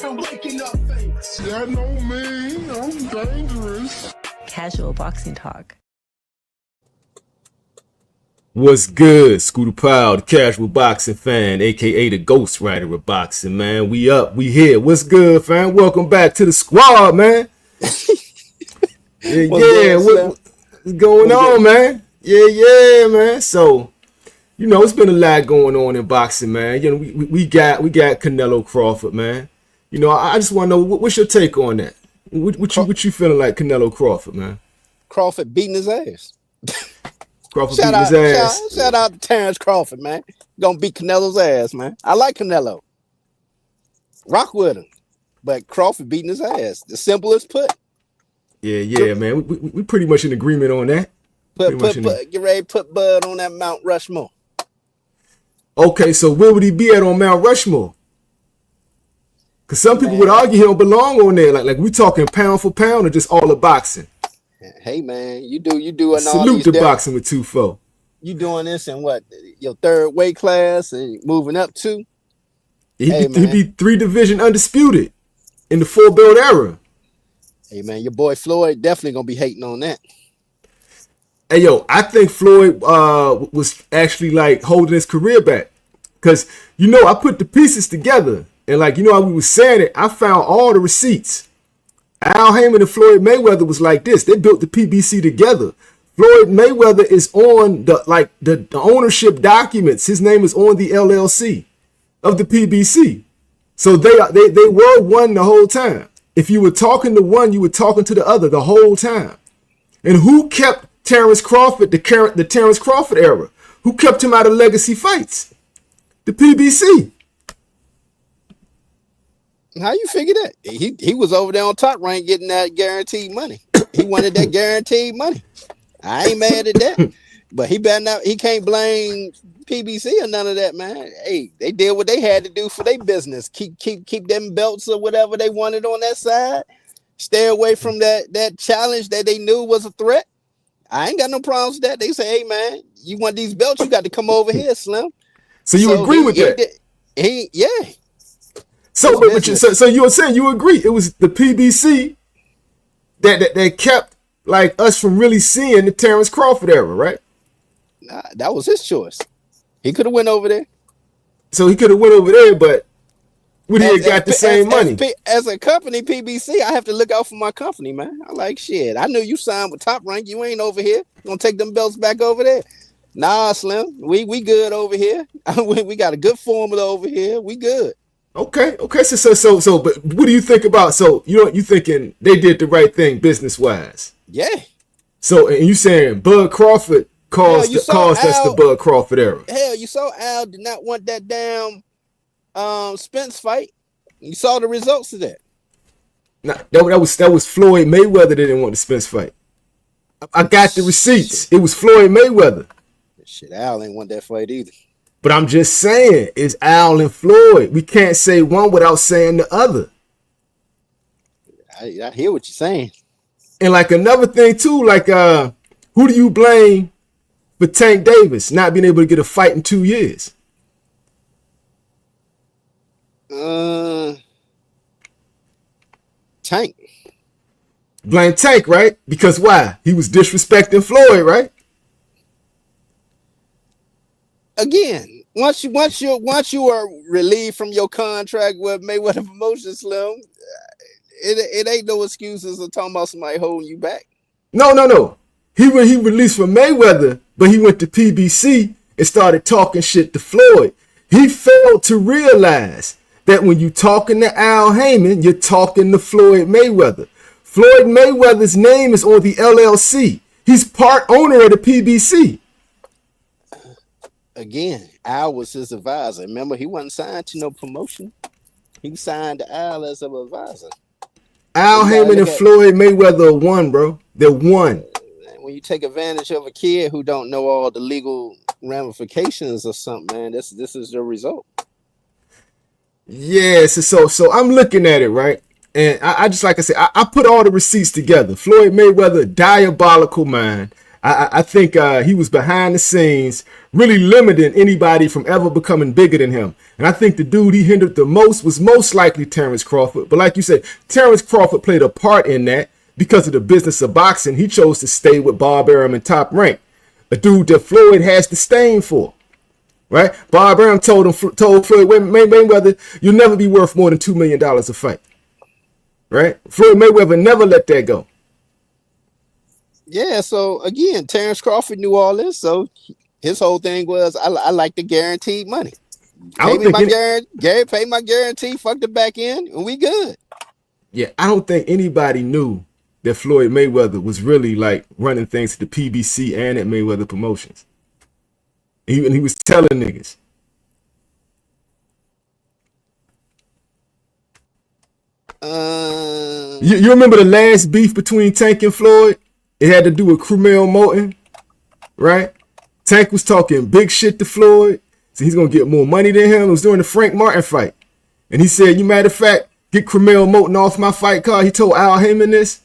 Yeah, I know me. I'm dangerous. Casual boxing talk. What's good? Scooter Powell, the casual boxing fan, aka the Ghost Rider of boxing, man. We up, we here. What's good, fam? Welcome back to the squad, man. What's going on, man? Yeah, man. So, it's been a lot going on in boxing, man. We got Canelo Crawford, man. I just want to know what's your take on that? What you feeling like Canelo Crawford, man? Crawford beating his ass. Crawford beating his ass. Shout out to Terrence Crawford, man. Gonna beat Canelo's ass, man. I like Canelo. Rock with him. But Crawford beating his ass. The simplest put. Yeah, man. We pretty much in agreement on that. Get ready to put Bud on that Mount Rushmore. Okay, so where would he be at on Mount Rushmore? Because some people would argue he don't belong on there. Like we talking pound for pound or just all the boxing? Hey, man, you doing salute the boxing with 2-4. You doing this in what, your third weight class and moving up to? He'd be 3 division undisputed in the 4-belt era. Hey, man, your boy Floyd definitely going to be hating on that. Hey, yo, I think Floyd was actually like holding his career back. Because, I put the pieces together. And how we was saying it, I found all the receipts. Al Heyman and Floyd Mayweather was like this. They built the PBC together. Floyd Mayweather is on the ownership documents. His name is on the LLC of the PBC. So they were one the whole time. If you were talking to one, you were talking to the other the whole time. And who kept Terrence Crawford, the Terrence Crawford era? Who kept him out of legacy fights? The PBC. How you figure that? He was over there on Top Rank getting that guaranteed money. He wanted that guaranteed money. I ain't mad at that. But he can't blame PBC or none of that, man. Hey, they did what they had to do for their business. Keep them belts or whatever they wanted on that side. Stay away from that challenge that they knew was a threat. I ain't got no problems with that. They say, hey, man, you want these belts, you got to come over here, Slim. So you agree with that? Yeah. So you were saying you agree it was the PBC that kept us from really seeing the Terrence Crawford era, right? Nah, that was his choice. He could have went over there. So he could have went over there, but would he have got the same money? As a company, PBC, I have to look out for my company, man. I like shit. I knew you signed with Top Rank. You ain't over here. Gonna take them belts back over there. Nah, Slim. We good over here. We got a good formula over here. We good. Okay. So, but what do you think about? So, you thinking they did the right thing business wise? Yeah. So, and you saying Bud Crawford caused us the Bud Crawford era? Hell, you saw Al did not want that damn Spence fight. You saw the results of that. Nah, that was Floyd Mayweather that didn't want the Spence fight. I got the receipts. Shit. It was Floyd Mayweather. Shit, Al ain't want that fight either. But I'm just saying, it's Al and Floyd. We can't say one without saying the other. I hear what you're saying. And another thing too, who do you blame for Tank Davis not being able to get a fight in 2 years? Tank. Blame Tank, right? Because why? He was disrespecting Floyd, right? Again, once you are relieved from your contract with Mayweather Promotions, Slim, it ain't no excuses of talking about somebody holding you back. No. He released from Mayweather, but he went to PBC and started talking shit to Floyd. He failed to realize that when you talking to Al Heyman, you're talking to Floyd Mayweather. Floyd Mayweather's name is on the LLC. He's part owner of the PBC. Again, Al was his advisor. Remember, he wasn't signed to no promotion. He signed to Al as an advisor. Al Heyman and Floyd Mayweather are one, bro. They're one. When you take advantage of a kid who don't know all the legal ramifications or something, man, this is the result. Yeah, so I'm looking at it, right? And I just, like I said, I put all the receipts together. Floyd Mayweather, diabolical mind. I think he was behind the scenes, really limiting anybody from ever becoming bigger than him. And I think the dude he hindered the most was most likely Terrence Crawford. But like you said, Terrence Crawford played a part in that because of the business of boxing. He chose to stay with Bob Arum in Top Rank, a dude that Floyd has disdain for. Right? Bob Arum told Floyd Mayweather, you'll never be worth more than $2 million a fight. Right? Floyd Mayweather never let that go. Yeah, so again, Terrence Crawford knew all this, so his whole thing was, I like the guaranteed money. Pay my guarantee, fuck the back end, and we good. Yeah, I don't think anybody knew that Floyd Mayweather was really like running things to the PBC and at Mayweather Promotions. And he was telling niggas. You remember the last beef between Tank and Floyd? It had to do with Crumel Moulton, right? Tank was talking big shit to Floyd, so he's gonna get more money than him. It was during the Frank Martin fight, and he said, "You matter of fact, get Crumel Moulton off my fight card." He told Al Heyman this.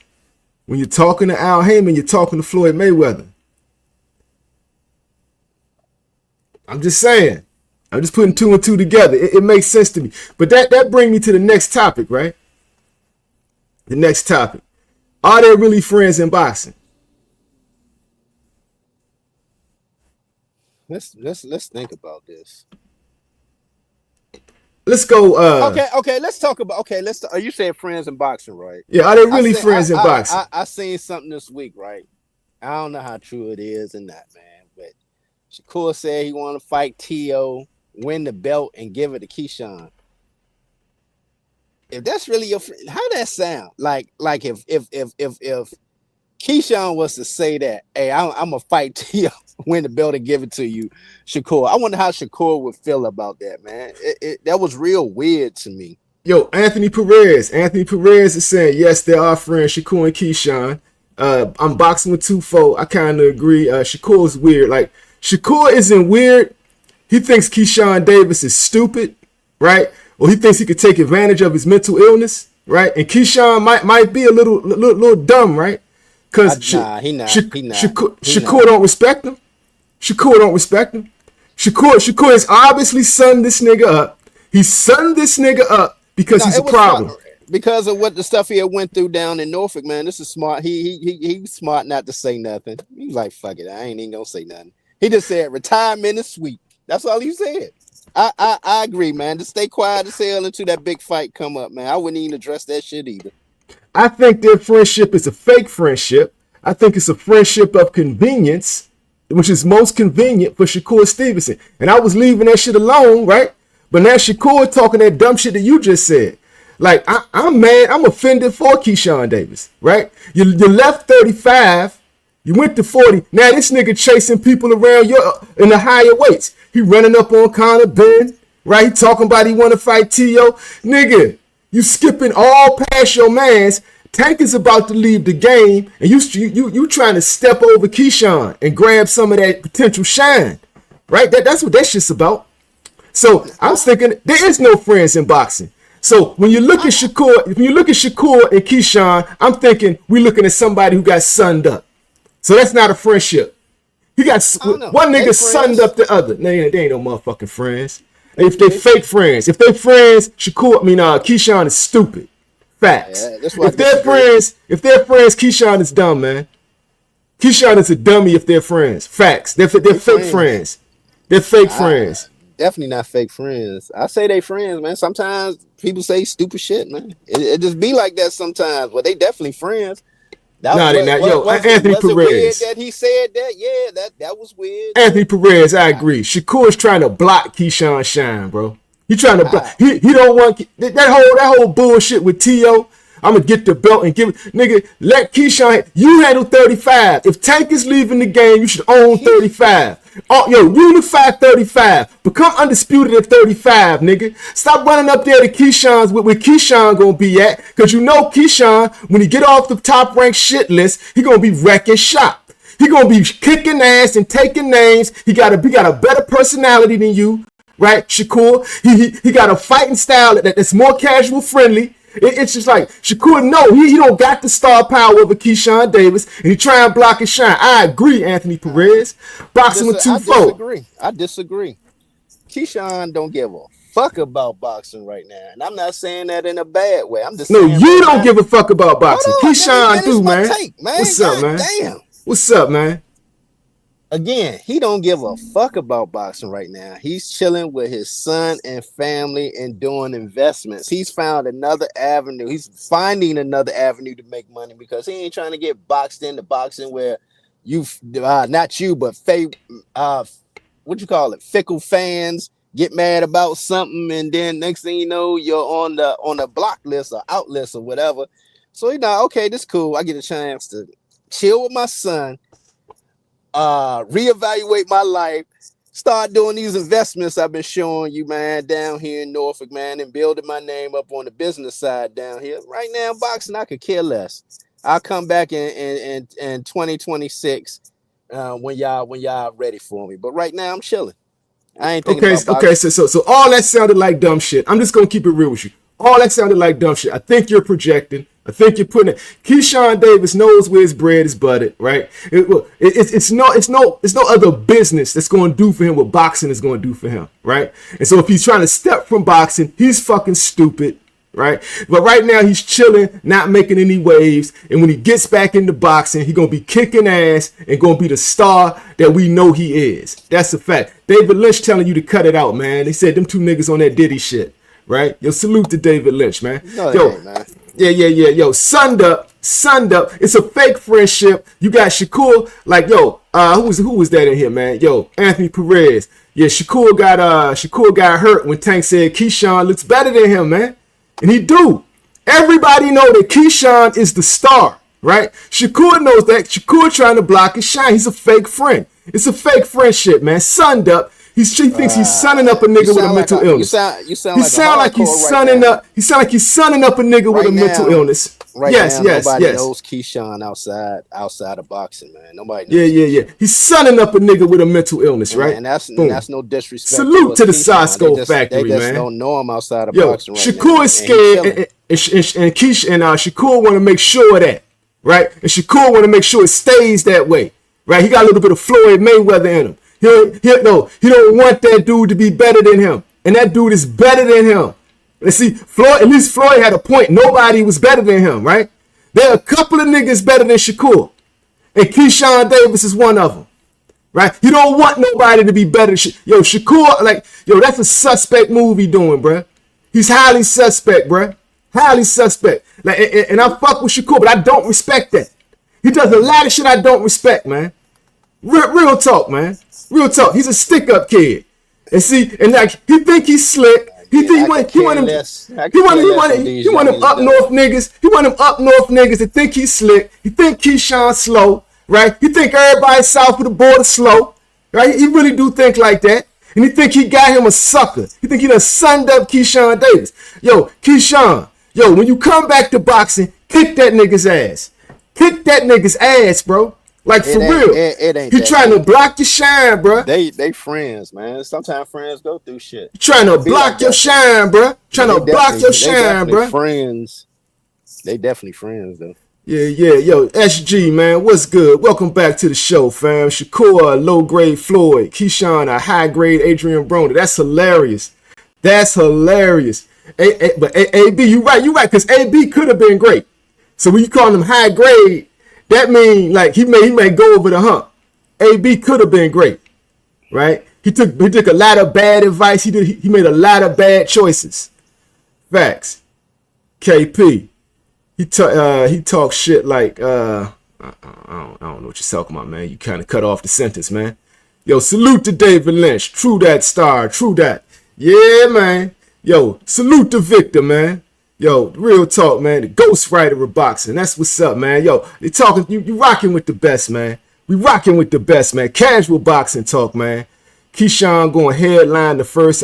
When you're talking to Al Heyman, you're talking to Floyd Mayweather. I'm just saying. I'm just putting two and two together. It makes sense to me. But that brings me to the next topic, right? The next topic. Are there really friends in boxing? Let's think about this. Let's go. Okay. Let's talk about. You said friends in boxing, right? Yeah. Are they really friends in boxing? I seen something this week, right? I don't know how true it is and that, man. But Shakur said he want to fight T.O., win the belt, and give it to Keyshawn. If that's really your friend, how that sound? Like if Keyshawn was to say that, hey, I'm gonna fight T.O., win the belt, and give it to you, Shakur. I wonder how Shakur would feel about that, man. That was real weird to me. Yo, Anthony Perez is saying yes, there are friends, Shakur and Keyshawn. I'm boxing with 2-4. I kind of agree. Shakur's weird. Like, Shakur isn't weird. He thinks Keyshawn Davis is stupid, right? Or he thinks he could take advantage of his mental illness, right? And Keyshawn might be a little dumb, right? Because Shakur don't respect him. Shakur don't respect him. Shakur has obviously sunned this nigga up. He sunned this nigga up because he's a problem. Because of what the stuff he had went through down in Norfolk, man. This is smart. He's smart not to say nothing. He's like, fuck it, I ain't even gonna say nothing. He just said retirement is sweet. That's all he said. I agree, man. Just stay quiet as hell until that big fight come up, man. I wouldn't even address that shit either. I think their friendship is a fake friendship. I think it's a friendship of convenience, which is most convenient for Shakur Stevenson. And I was leaving that shit alone, right? But now Shakur talking that dumb shit that you just said. Like, I'm mad. I'm offended for Keyshawn Davis, right? You left 35. You went to 40. Now this nigga chasing people around in the higher weights. He running up on Conor Ben, right? He talking about he want to fight T.O. Nigga, you skipping all past your mans. Tank is about to leave the game, and you trying to step over Keyshawn and grab some of that potential shine, right? That's what that shit's about. So I'm thinking there is no friends in boxing. So when you look at Shakur, and Keyshawn, I'm thinking we're looking at somebody who got sunned up. So that's not a friendship. He got one nigga sunned up the other. They ain't no motherfucking friends. If they fake friends, Keyshawn is stupid. Facts. Yeah, if they're friends, Keyshawn is dumb, man. Keyshawn is a dummy if they're friends. Facts. They're fake friends. They're fake friends. Definitely not fake friends. I say they friends, man. Sometimes people say stupid shit, man. It just be like that sometimes, but they definitely friends. Anthony Perez. It weird that he said that? Yeah, that was weird. Anthony Perez, I agree. Shakur's trying to block Keyshawn shine, bro. He trying to block. He don't want that whole bullshit with T.O. I'm gonna get the belt and give it, nigga. Let Keyshawn. You handle 35. If Tank is leaving the game, you should own 35. Oh, unify 35. Become undisputed at 35, nigga. Stop running up there to Keyshawn's where Keyshawn gonna be at, because you know Keyshawn, when he get off the Top Rank shit list, he gonna be wrecking shop. He gonna be kicking ass and taking names. He got a better personality than you, right, Shakur? He got a fighting style that's more casual friendly. It's just like Shakur, no, he don't got the star power of a Keyshawn Davis, and he try and block and shine. I agree, Anthony Perez. Boxing with 2-4. I disagree. Keyshawn don't give a fuck about boxing right now, and I'm not saying that in a bad way. I'm just saying you don't give a fuck about boxing. Keyshawn do, man. What's up, man? Damn. What's up, man? Again, he don't give a fuck about boxing right now. He's chilling with his son and family and doing investments. He's found another avenue. He's finding another avenue to make money because he ain't trying to get boxed into boxing where not you, but what you call it? Fickle fans get mad about something, and then next thing you know, you're on the block list or out list or whatever. So okay, this is cool. I get a chance to chill with my son, reevaluate my life, start doing these investments I've been showing you, man, down here in Norfolk, man, and building my name up on the business side down here. Right now, boxing, I could care less. I'll come back in 2026 when y'all ready for me. But right now, I'm chilling. I ain't thinking about boxing. Okay. So all that sounded like dumb shit. I'm just gonna keep it real with you. All that sounded like dumb shit. I think you're projecting. I think you're putting it. Keyshawn Davis knows where his bread is buttered, right? It's no other business that's going to do for him what boxing is going to do for him, right? And so if he's trying to step from boxing, he's fucking stupid, right? But right now he's chilling, not making any waves. And when he gets back into boxing, he's going to be kicking ass and going to be the star that we know he is. That's a fact. David Lynch telling you to cut it out, man. They said them two niggas on that Diddy shit, right? Yo, salute to David Lynch, man. Man. Yeah. Yo, sunned up. It's a fake friendship. You got Shakur, like, who was that in here, man? Yo, Anthony Perez. Yeah, Shakur got hurt when Tank said Keyshawn looks better than him, man. And he do. Everybody know that Keyshawn is the star, right? Shakur knows that. Shakur trying to block his shine. He's a fake friend. It's a fake friendship, man. Sunned up. He thinks he's sunning up a nigga with a mental illness. He sound like he's sunning up a nigga with a mental illness. Nobody knows Keyshawn outside of boxing, man. Nobody knows. Yeah. He's sunning up a nigga with a mental illness, right? And that's no disrespect. Salute to the Sosco factory, man. They just don't know him outside of boxing right Shakur now. Is scared, and Shakur want to make sure of that, right? And Shakur want to make sure it stays that way, right? He got a little bit of Floyd Mayweather in him. He don't want that dude to be better than him. And that dude is better than him. And see, at least Floyd had a point. Nobody was better than him, right? There are a couple of niggas better than Shakur. And Keyshawn Davis is one of them, right? He don't want nobody to be better than Shakur. That's a suspect move he doing, bruh. He's highly suspect, bruh. Highly suspect. And I fuck with Shakur, but I don't respect that. He does a lot of shit I don't respect, man. Real talk, man. Real talk. He's a stick-up kid. And see, and like he think he's slick. He want them up north niggas. He want them up north niggas that think he's slick. He think Keyshawn slow, right? He think everybody south of the border slow, right? He really do think like that. And he think he got him a sucker. He think he done sunned up Keyshawn Davis. Yo, Keyshawn, when you come back to boxing, kick that nigga's ass. Kick that nigga's ass, bro. Like, for real. It ain't he trying to block your shine, bro. They friends, man. Sometimes friends go through shit. Trying to block your shine, bro. Trying to block your shine, bro. Friends. They definitely friends, though. Yeah. Yo, SG, man. What's good? Welcome back to the show, fam. Shakur, low-grade Floyd. Keyshawn, a high-grade Adrian Broner. That's hilarious. But AB, you right. Because AB could have been great. So when you call him high-grade, that mean like he may go over the hump. AB could have been great, right? He took a lot of bad advice. He made a lot of bad choices. Facts. KP. He talks shit like I don't know what you're talking about, man. You kind of cut off the sentence, man. Yo, salute to David Lynch. True that, star. True that. Yeah, man. Yo, salute to Victor, man. Yo, real talk, man. The ghostwriter of boxing. That's what's up, man. Yo, they talking. You rocking with the best, man. We rocking with the best, man. Casual boxing talk, man. Keyshawn going headline the first.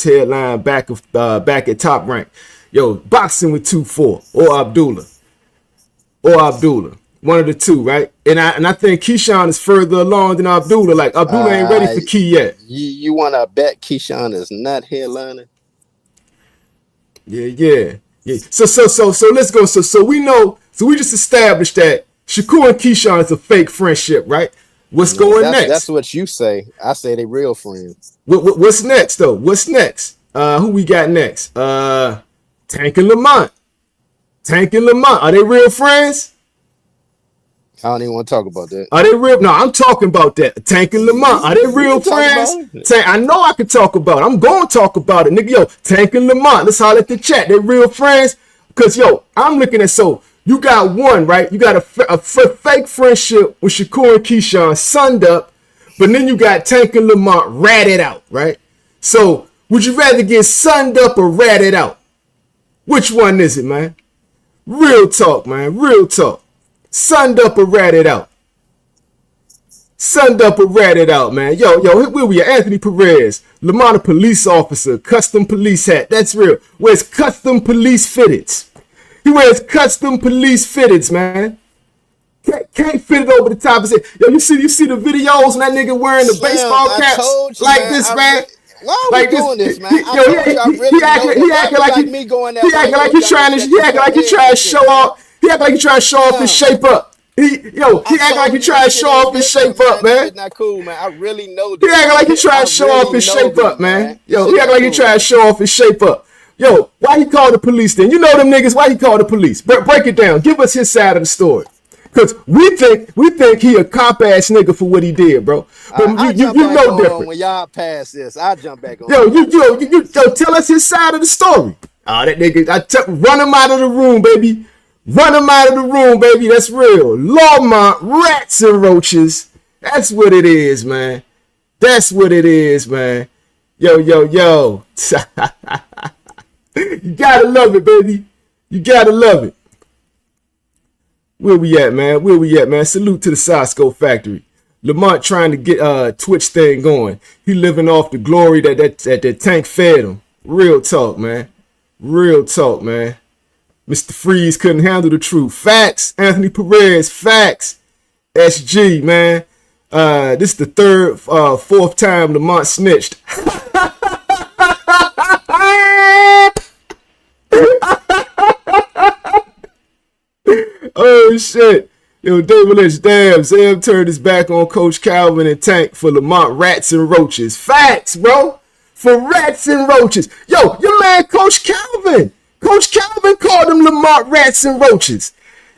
Headline back at Top Rank. Yo, boxing with 2-4 or Abdullah. One of the two, right? And I think Keyshawn is further along than Abdullah. Like Abdullah ain't ready for Key yet. You want to bet Keyshawn is not headlining? Yeah. So let's go. So we know. So we just established that Shakur and Keyshawn is a fake friendship, right? What's going next? That's what you say. I say they real friends. What's next though? What's next? Who we got next? Tank and Lamont. Are they real friends? I don't even want to talk about that. Are they real? No, I'm talking about that. Tank and Lamont. Are they real friends? I know I can talk about it. I'm going to talk about it, nigga. Yo, Tank and Lamont. Let's holler at the chat. They real friends? Because, yo, I'm looking at, so you got one, right? You got a fake friendship with Shakur and Keyshawn sunned up, but then you got Tank and Lamont ratted out, right? So would you rather get sunned up or ratted out? Which one is it, man? Real talk, man. Real talk. Sunned up or ratted out? Sunned up or ratted out, man. Yo, where we at? Anthony Perez, Lamont, a police officer, custom police hat. That's real. Wears custom police fitteds. He wears custom police fitteds, man. Can't fit it over the top of it. Yo, you see the videos and that nigga wearing the baseball caps like this, man. Why are we doing this, man? He acting like me going there. He acting like he's trying to show off. He act like he trying to show off his shape up. He act like he trying to show off his shape up, man. It's not cool, man. I really know this. He act like he trying to show off his shape up, man. Yo, he act like he trying to show off his shape up. Yo, why he called the police then? You know them niggas, why he called the police? Break it down. Give us his side of the story. Cause we think he a cop ass nigga for what he did, bro. But you know different. When y'all pass this, I'll jump back on. Yo, tell us his side of the story. Oh, that nigga, run him out of the room, baby. Run him out of the room, baby. That's real. Lamont, rats and roaches. That's what it is, man. That's what it is, man. Yo. You gotta love it, baby. You gotta love it. Where we at, man? Salute to the Sosco factory. Lamont trying to get Twitch thing going. He living off the glory that Tank fed him. Real talk, man. Mr. Freeze couldn't handle the truth. Facts. Anthony Perez. Facts. SG, man. This is the third, fourth time Lamont snitched. Oh, shit. Yo, David Lynch, damn. Sam turned his back on Coach Calvin and Tank for Lamont rats and roaches. Facts, bro. For rats and roaches. Yo, your man, Coach Calvin. Coach Calvin called them Lamont rats and roaches.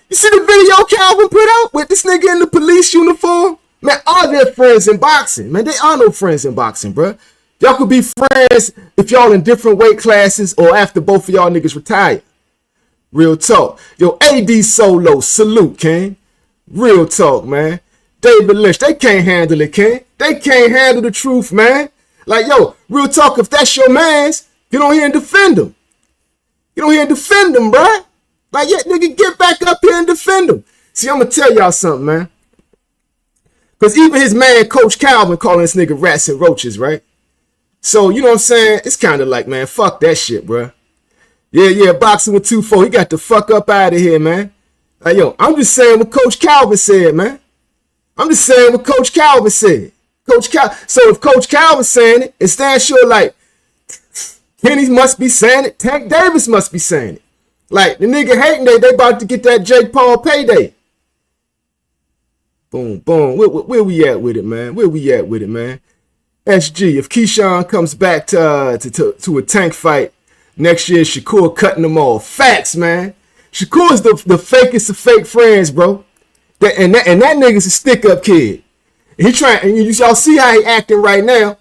You see the video Calvin put out with this nigga in the police uniform? Man, are they friends in boxing? Man, they are no friends in boxing, bro. Y'all could be friends if y'all in different weight classes or after both of y'all niggas retire. Real talk. Yo, AD Solo, salute, King. Real talk, man. David Lynch, they can't handle it, King. They can't handle the truth, man. Like, yo, real talk, if that's your man's, get on here and defend him. Get on here and defend him, bruh. Like, yeah, nigga, get back up here and defend him. See, I'm going to tell y'all something, man. Because even his man, Coach Calvin, calling this nigga rats and roaches, right? So, you know what I'm saying? It's kind of like, man, fuck that shit, bruh. Yeah, boxing with 2-4. He got the fuck up out of here, man. Like, yo, I'm just saying what Coach Calvin said, man. I'm just saying what Coach Calvin said. So if Coach Calvin's saying it, it's damn sure like Kenny must be saying it. Tank Davis must be saying it. Like, the nigga hating they about to get that Jake Paul payday. Boom. Where we at with it, man? SG, if Keyshawn comes back to a Tank fight next year, Shakur cutting them off. Facts, man. Shakur's the fakest of fake friends, bro. And that nigga's a stick-up kid. He trying, and y'all see how he acting right now.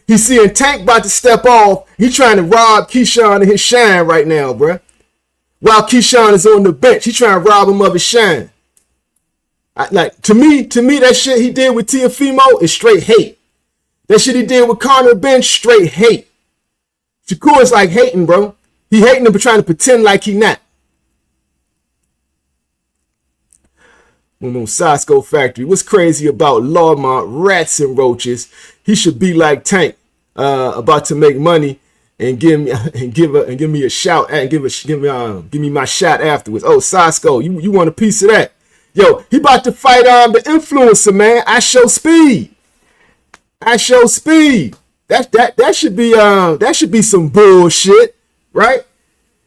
He seeing Tank about to step off. He trying to rob Keyshawn of his shine right now, bro. While Keyshawn is on the bench, he trying to rob him of his shine. To me, that shit he did with Teofimo is straight hate. That shit he did with Connor Bench, straight hate. Shakur is like hating, bro. He hating him but trying to pretend like he not. Sosco Factory. What's crazy about Lamont rats and roaches? He should be like Tank, about to make money and give me a shout and give me my shot afterwards. Oh, Sosco, you want a piece of that? Yo, he about to fight the influencer, man. I show speed. That should be some bullshit, right?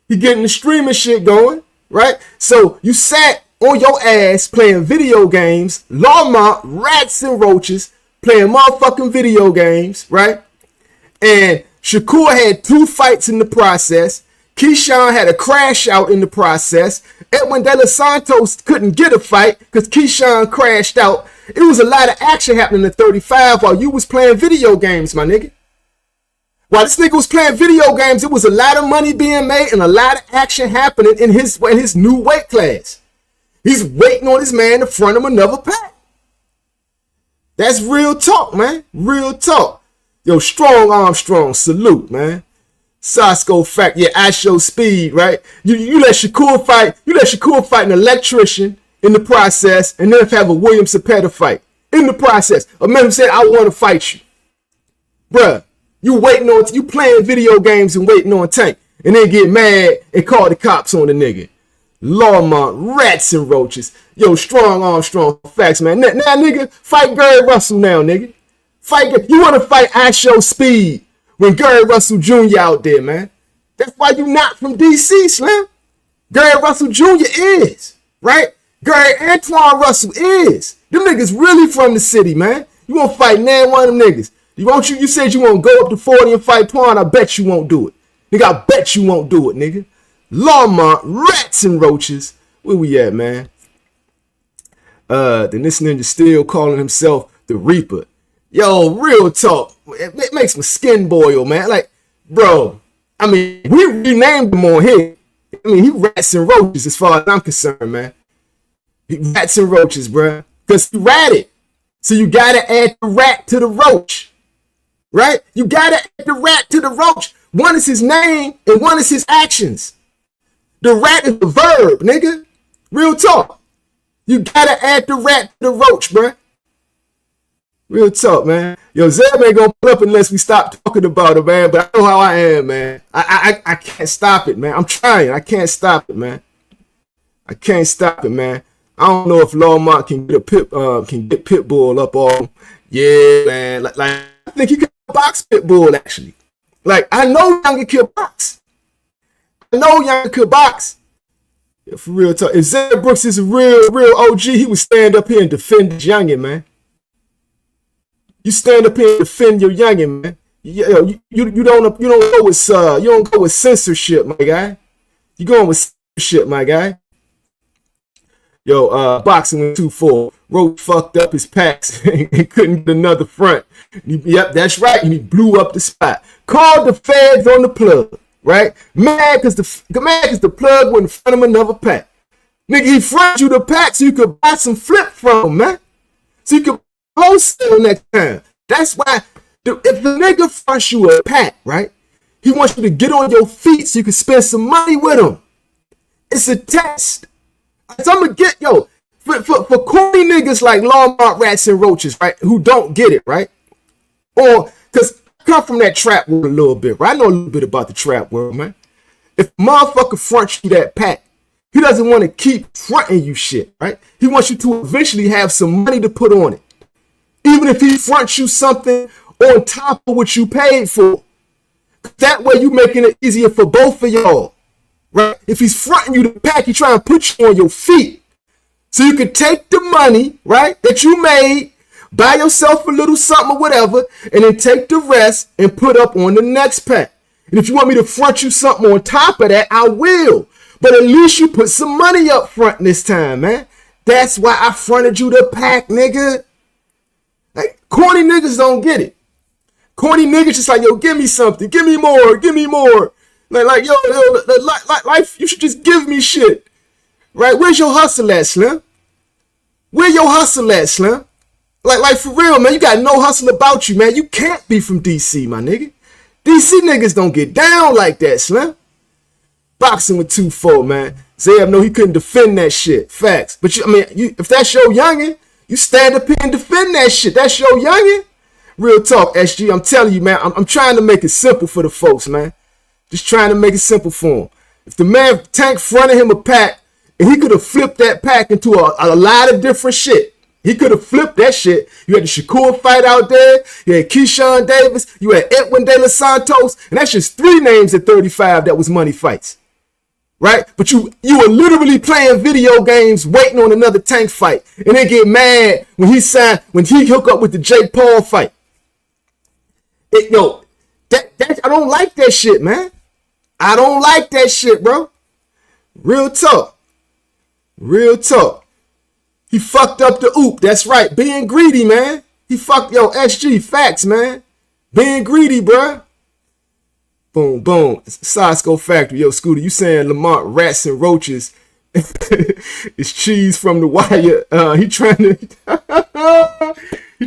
He getting the streaming shit going, right? So you sat on your ass playing video games, Lamont, rats and roaches, playing motherfucking video games, right? And Shakur had 2 fights in the process. Keyshawn had a crash out in the process. Edwin De Los Santos couldn't get a fight because Keyshawn crashed out. It was a lot of action happening at 35 while you was playing video games, my nigga. While this nigga was playing video games, it was a lot of money being made and a lot of action happening in his new weight class. He's waiting on his man to front him another pack. That's real talk, man. Real talk. Yo, Strong Armstrong, salute, man. Sasko fact, yeah, I show speed, right? You let Shakur fight. You let Shakur fight an electrician in the process, and then have a William Cepeda fight in the process. A man who said, "I want to fight you," bruh. You waiting on, you playing video games and waiting on Tank, and then get mad and call the cops on the nigga. Lamont, rats and roaches. Yo, Strong Armstrong facts, man. Now, nigga, fight Gary Russell now, nigga. Fight. You want to fight I Show Speed when Gary Russell Jr. out there, man. That's why you not from DC, Slim. Gary Russell Jr. is, right? Gary Antoine Russell is. Them niggas really from the city, man. You want to fight none one of them niggas. You said you want to go up to 40 and fight Twan. I bet you won't do it. Nigga, I bet you won't do it, nigga. Lamont, rats and roaches. Where we at, man? Then this ninja still calling himself the Reaper. Yo, real talk. It makes my skin boil, man. Like, bro, I mean, we renamed him on here. I mean, he rats and roaches as far as I'm concerned, man. He rats and roaches, bro. Because he ratted. So you got to add the rat to the roach. Right? You got to add the rat to the roach. One is his name and one is his actions. The rat is the verb, nigga. Real talk. You got to add the rat to the roach, bro. Real talk, man. Yo, Zeb ain't gonna put up unless we stop talking about it, man. But I know how I am, man. I can't stop it, man. I'm trying. I can't stop it, man. I can't stop it, man. I don't know if Lamont can get Pitbull up on. Yeah, man. Like I think he can box Pitbull actually. Like I know Younger could box. I know Younger could box. Yeah, for real talk. If Zeb Brooks is a real OG, he would stand up here and defend his youngin, man. You stand up here and defend your youngin, man. You don't go with censorship, my guy. You going with censorship, my guy. Yo, boxing with 2-4. Roach fucked up his packs and couldn't get another front. Yep, that's right. And he blew up the spot. Called the feds on the plug, right? Mad because the plug went in front of another pack. Nigga, he fronted you the pack so you could buy some flip from him, man. So you could wholesale next time. That's why if the nigga fronts you a pack, right? He wants you to get on your feet so you can spend some money with him. It's a test. So I'm gonna get, for corny niggas like Lamont, rats and roaches, right? Who don't get it, right? Or, cause I come from that trap world a little bit, right? I know a little bit about the trap world, man. If a motherfucker fronts you that pack, he doesn't want to keep fronting you shit, right? He wants you to eventually have some money to put on it. Even if he fronts you something on top of what you paid for. That way you making it easier for both of y'all. Right? If he's fronting you the pack, he trying to put you on your feet. So you can take the money, right, that you made, buy yourself a little something or whatever, and then take the rest and put up on the next pack. And if you want me to front you something on top of that, I will. But at least you put some money up front this time, man. That's why I fronted you the pack, nigga. Like, corny niggas don't get it. Corny niggas just like, yo, give me something. Give me more. Give me more. Like, life, you should just give me shit. Right? Where's your hustle at, Slim? Where your hustle at, Slim? Like for real, man, you got no hustle about you, man. You can't be from DC, my nigga. DC niggas don't get down like that, Slim. Boxing with 2-4, man. Zeb, no, he couldn't defend that shit. Facts. But if that's your youngin', you stand up here and defend that shit. That's your youngin'. Real talk, SG. I'm telling you, man, I'm trying to make it simple for the folks, man. Just trying to make it simple for him. If the man Tank fronted him a pack, and he could have flipped that pack into a lot of different shit. He could have flipped that shit. You had the Shakur fight out there. You had Keyshawn Davis. You had Edwin De Los Santos. And that's just 3 names at 35 that was money fights. right? But you are literally playing video games, waiting on another Tank fight, and then get mad when he hook up with the Jake Paul fight. I don't like that shit, man. I don't like that shit, bro. Real talk. Real talk. He fucked up the oop. That's right. Being greedy, man. He fucked, SG, facts, man. Being greedy, bruh. Boom, boom. Sasco Factory. Yo, Scooter, you saying Lamont rats and roaches is cheese from the wire. He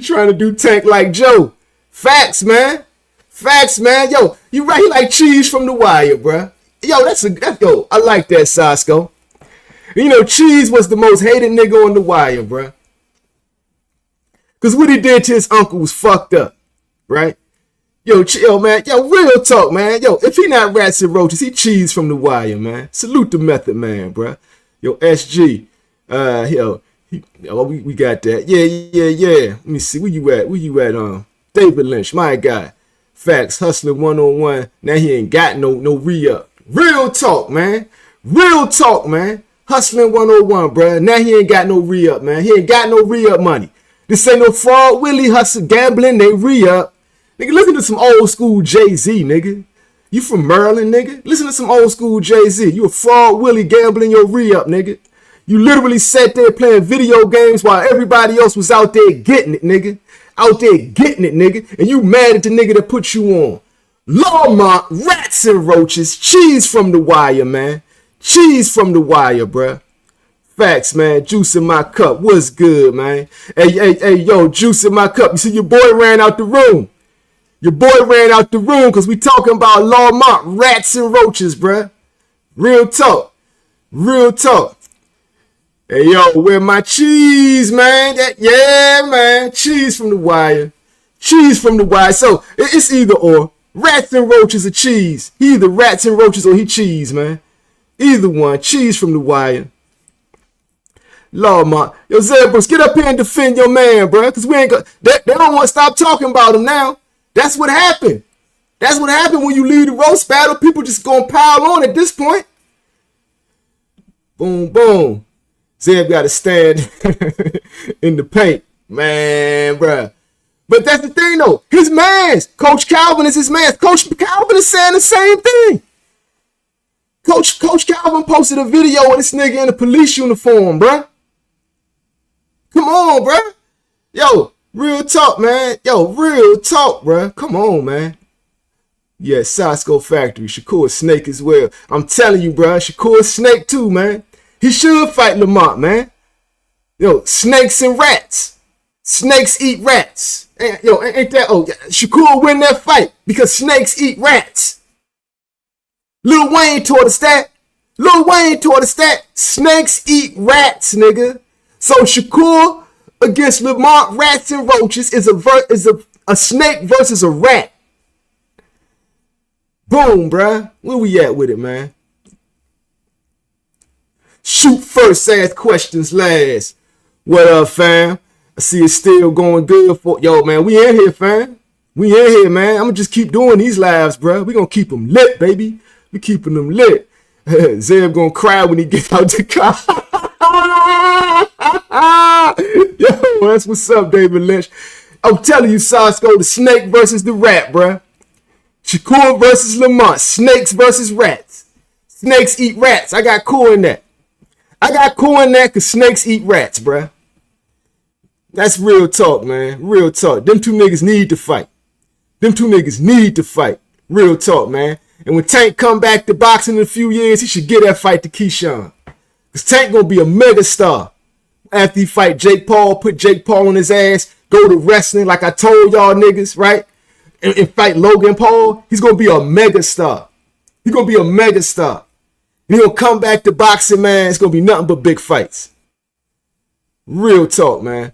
trying to do Tank like Joe. Facts, man. Facts, man. Yo, you right. He like cheese from the wire, bruh. Yo, I like that, Sasco. You know, Cheese was the most hated nigga on the wire, bruh. Because what he did to his uncle was fucked up, right? Yo, man. Yo, real talk, man. Yo, if he not rats and roaches, he Cheese from the wire, man. Salute the Method Man, bruh. Yo, SG. We got that. Yeah. Let me see. Where you at? David Lynch, my guy. Facts, hustling 1-on-1. Now he ain't got no re-up. Real talk, man. Real talk, man. Hustling 101, bruh. Now he ain't got no re-up, man. He ain't got no re-up money. This ain't no fraud. Willie hustle gambling, they re-up. Nigga, listen to some old school Jay-Z, nigga. You from Maryland, nigga? Listen to some old school Jay-Z. You a fraud Willie gambling your re-up, nigga. You literally sat there playing video games while everybody else was out there getting it, nigga. Out there getting it, nigga. And you mad at the nigga that put you on. Lamont, rats and roaches, cheese from the wire, man. Cheese from the wire, bruh. Facts, man. Juice in my cup. What's good, man? Hey, yo, juice in my cup. You see, your boy ran out the room. Your boy ran out the room because we talking about Lamont, rats and roaches, bruh. Real talk. Real talk. Hey, yo, where my cheese, man? Yeah, man. Cheese from the wire. Cheese from the wire. So, it's either or. Rats and roaches or cheese. He either rats and roaches or he cheese, man. Either one. Cheese from the wire. Lord, man. Yo, Zebras, get up here and defend your man, bro. Because we ain't got... They don't want to stop talking about him now. That's what happened. That's what happened when you leave the roast battle. People just going to pile on at this point. Boom, boom. Zeb got to stand in the paint. Man, bruh. But that's the thing, though. His man's. Coach Calvin is his man. Coach Calvin is saying the same thing. Coach Calvin posted a video of this nigga in a police uniform, bruh. Come on, bruh. Yo, real talk, man. Yo, real talk, bruh. Come on, man. Yeah, Sasco Factory. Shakur Snake as well. I'm telling you, bruh. Shakur Snake too, man. He should fight Lamont, man. Yo, snakes and rats. Snakes eat rats. Yo, ain't that... Oh, Shakur win that fight because snakes eat rats. Lil Wayne taught us that. Lil Wayne taught us that. Snakes eat rats, nigga. So Shakur against Lamont, rats and roaches is a snake versus a rat. Boom, bruh. Where we at with it, man? Shoot first, ask questions last. What up, fam? I see it's still going good for... Yo, man, we in here, fam. We in here, man. I'm going to just keep doing these lives, bro. We going to keep them lit, baby. We keeping them lit. Zeb going to cry when he gets out the car. Yo, that's what's up, David Lynch. I'm telling you, Sasco, the snake versus the rat, bro. Shakur versus Lamont. Snakes versus rats. Snakes eat rats. I got cool in that. I got cool in that because snakes eat rats, bruh. That's real talk, man. Real talk. Them two niggas need to fight. Them two niggas need to fight. Real talk, man. And when Tank come back to boxing in a few years, he should get that fight to Keyshawn. Because Tank going to be a mega star. After he fight Jake Paul, put Jake Paul on his ass, go to wrestling like I told y'all niggas, right? And fight Logan Paul, he's going to be a mega star. He's going to be a mega star. And he'll come back to boxing, man. It's going to be nothing but big fights. Real talk, man.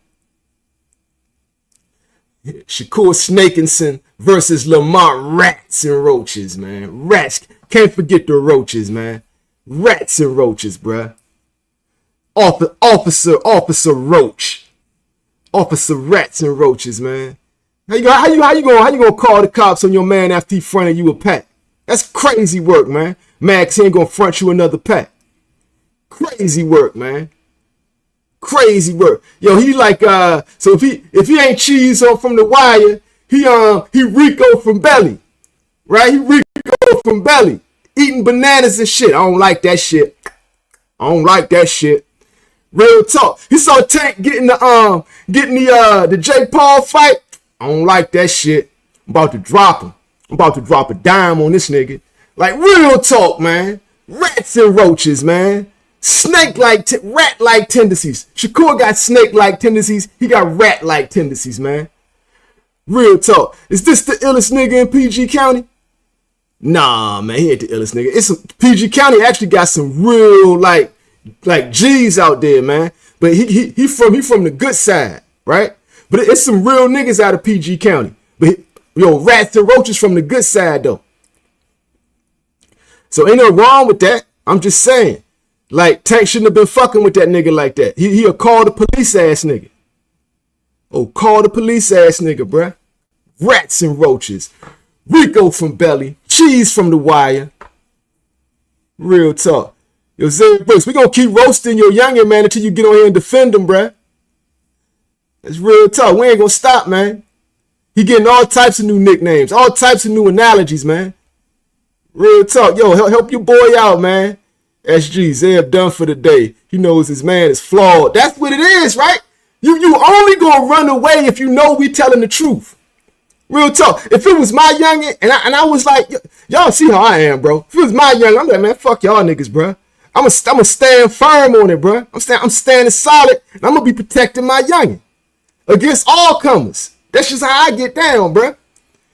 Shakur Snakinson versus Lamont, rats and roaches, man. Rats. Can't forget the roaches, man. Rats and roaches, bruh. Officer Roach. Officer rats and roaches, man. How you gonna call the cops on your man after he fronted you a pack? That's crazy work, man. Mad 'cause he ain't gonna front you another pack. Crazy work, man. Crazy work. Yo, he like so if he ain't cheese on from the wire, he Rico from Belly. Right? He Rico from Belly. Eating bananas and shit. I don't like that shit. I don't like that shit. Real talk. He saw Tank getting the Jake Paul fight. I don't like that shit. I'm about to drop him. I'm about to drop a dime on this nigga. Like real talk, man. Rats and roaches, man. Rat-like tendencies. Shakur got snake-like tendencies. He got rat-like tendencies, man. Real talk. Is this the illest nigga in PG County? Nah, man, he ain't the illest nigga. PG County actually got some real like G's out there, man. But he from the good side, right? But it's some real niggas out of PG County. But rats and roaches from the good side though. So ain't nothing wrong with that. I'm just saying. Like, Tank shouldn't have been fucking with that nigga like that. He'll call the police ass nigga. Oh, call the police ass nigga, bruh. Rats and roaches. Rico from Belly. Cheese from the wire. Real talk. Yo, Zay Brooks, we gonna keep roasting your youngin', man, until you get on here and defend him, bruh. That's real talk. We ain't gonna stop, man. He getting all types of new nicknames. All types of new analogies, man. Real talk. Yo, help your boy out, man. SG, Zeb done for the day. He knows his man is flawed. That's what it is, right? You only gonna run away if you know we telling the truth. Real talk. If it was my youngin' and I was like, y'all see how I am, bro. If it was my youngin', I'm like, man, fuck y'all niggas, bro. I'm gonna stand firm on it, bro. I'm standing solid, and I'm gonna be protecting my youngin' against all comers. That's just how I get down, bro.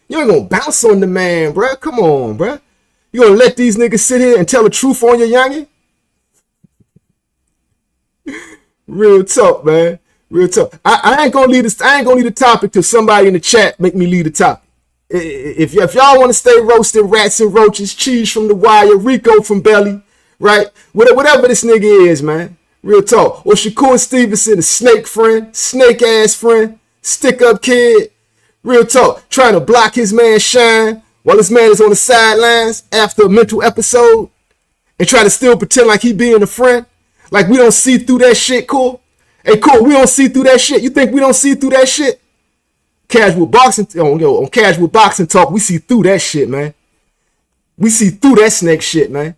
You ain't gonna bounce on the man, bro. Come on, bro. You gonna let these niggas sit here and tell the truth on your youngin'? Real talk, man. Real talk. I ain't gonna lead this. I ain't gonna lead the topic till somebody in the chat make me lead the topic. If y'all want to stay roasting rats and roaches, cheese from the wire, Rico from Belly, right? Whatever this nigga is, man. Real talk. Or Shakur Stevenson, a snake friend, snake ass friend, stick up kid. Real talk. Trying to block his man shine while his man is on the sidelines after a mental episode and try to still pretend like he being a friend. Like we don't see through that shit, cool? Hey, cool, we don't see through that shit. You think we don't see through that shit? Casual boxing, on casual boxing talk, we see through that shit, man. We see through that snake shit, man.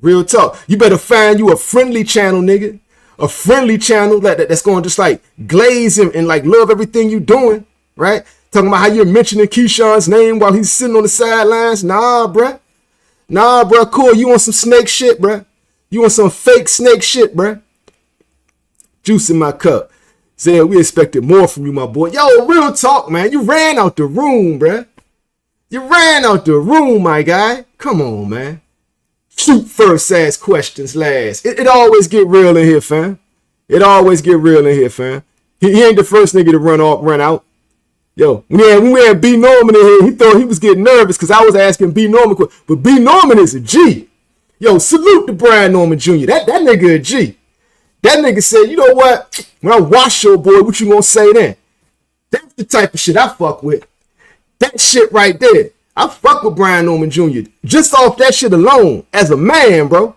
Real talk. You better find you a friendly channel, nigga. A friendly channel that's going to just like glaze him and like love everything you doing, right? Talking about how you're mentioning Keyshawn's name while he's sitting on the sidelines. Nah, bruh. Nah, bruh, cool. You want some snake shit, bruh. You want some fake snake shit, bruh. Juice in my cup. Saying we expected more from you, my boy. Yo, real talk, man. You ran out the room, bruh. You ran out the room, my guy. Come on, man. Shoot first, ask questions last. It always get real in here, fam. It always get real in here, fam. He ain't the first nigga to run out. Yo, when we had B Norman in here, he thought he was getting nervous because I was asking B Norman. But B Norman is a G. Yo, salute to Brian Norman Jr. That nigga a G. That nigga said, you know what? When I wash your boy, what you gonna say then? That's the type of shit I fuck with. That shit right there. I fuck with Brian Norman Jr. just off that shit alone as a man, bro.